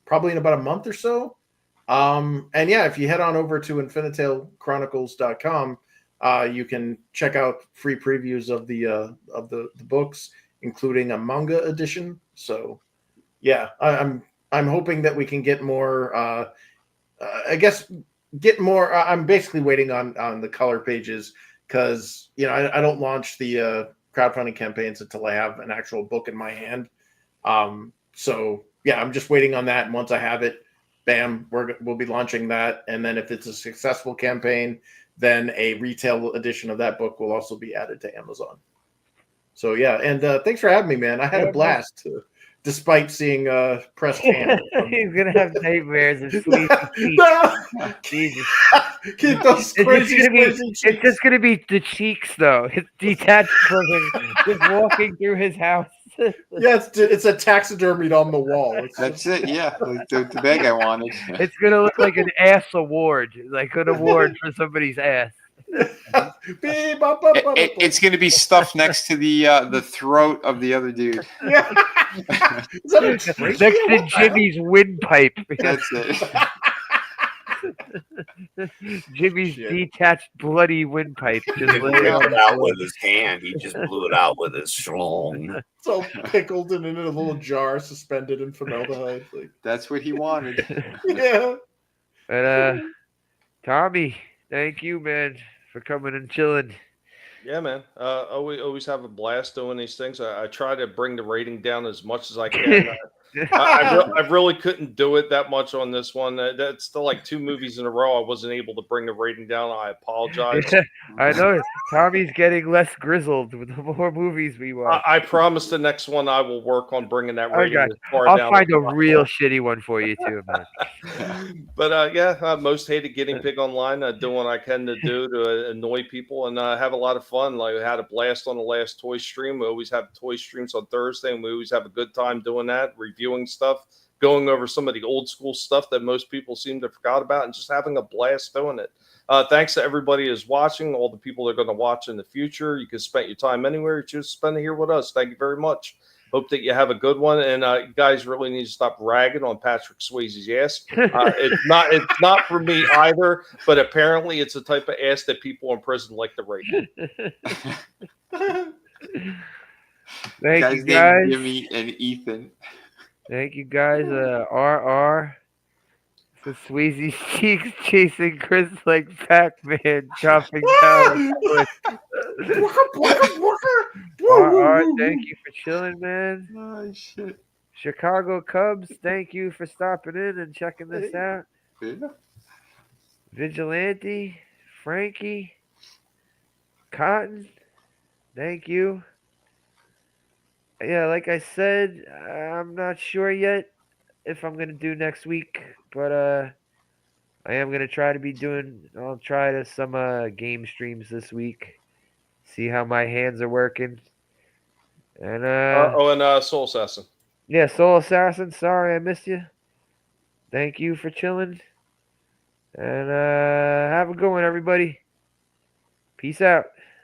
probably in about a month or so. And yeah, if you head on over to infinitaalechronicles.com, you can check out free previews of the books, including a manga edition. So yeah, I'm hoping that we can get more. I guess get more. I'm basically waiting on the color pages because I don't launch the crowdfunding campaigns until I have an actual book in my hand. So yeah, I'm just waiting on that, and once I have it, bam, we'll be launching that. And then if it's a successful campaign, then a retail edition of that book will also be added to Amazon. So yeah, and thanks for having me, man. I had a blast, despite seeing pressed hand. He's gonna have nightmares of sweet Jesus. Keep those crazy, It's just gonna be the cheeks, though. It's detached from him, just walking through his house. Yeah, it's a taxidermied on the wall. That's it. Yeah, like the bag I wanted. It's gonna look like an ass award, like an award for somebody's ass. It's going to be stuffed next to the throat of the other dude. Yeah. Next to Jimmy's windpipe. That's it. Jimmy's detached bloody windpipe. He didn't rip it out with his hand. He just blew it out with his schlong. It's all pickled and in a little jar, suspended in formaldehyde. Like, that's what he wanted. Yeah. But Tommy, thank you, man, for coming and chilling. Yeah, man. Always have a blast doing these things. I try to bring the rating down as much as I can. I really couldn't do it that much on this one. That's still like 2 movies in a row. I wasn't able to bring the rating down. I apologize. I know Tommy's getting less grizzled with the more movies we watch. I promise the next one I will work on bringing that rating as far I'll down. find a real shitty one for you too, man. But yeah, most hated guinea pig online. Doing what I can to do to annoy people and have a lot of fun. Like, I had a blast on the last toy stream. We always have toy streams on Thursday, and we always have a good time doing that, reviewing stuff, going over some of the old school stuff that most people seem to forgot about, and just having a blast doing it. Thanks to everybody who's watching, all the people that are going to watch in the future. You can spend your time anywhere you choose to spend it here with us. Thank you very much. Hope that you have a good one, and you guys really need to stop ragging on Patrick Swayze's ass. It's not for me either, but apparently it's a type of ass that people in prison like to rape. Thank you, guys. Jimmy and Ethan. Thank you, guys. RR. So Swayze's cheeks chasing Chris like Pac-Man, chopping down. RR, thank you for chilling, man. Oh, shit. Chicago Cubs, thank you for stopping in and checking this out. Yeah. Vigilante, Frankie, Cotton, thank you. Yeah, like I said, I'm not sure yet if I'm gonna do next week, but I am gonna try to be doing. I'll try to some game streams this week. See how my hands are working. And and Soul Assassin. Yeah, Soul Assassin. Sorry I missed you. Thank you for chilling. And have a good one, everybody. Peace out.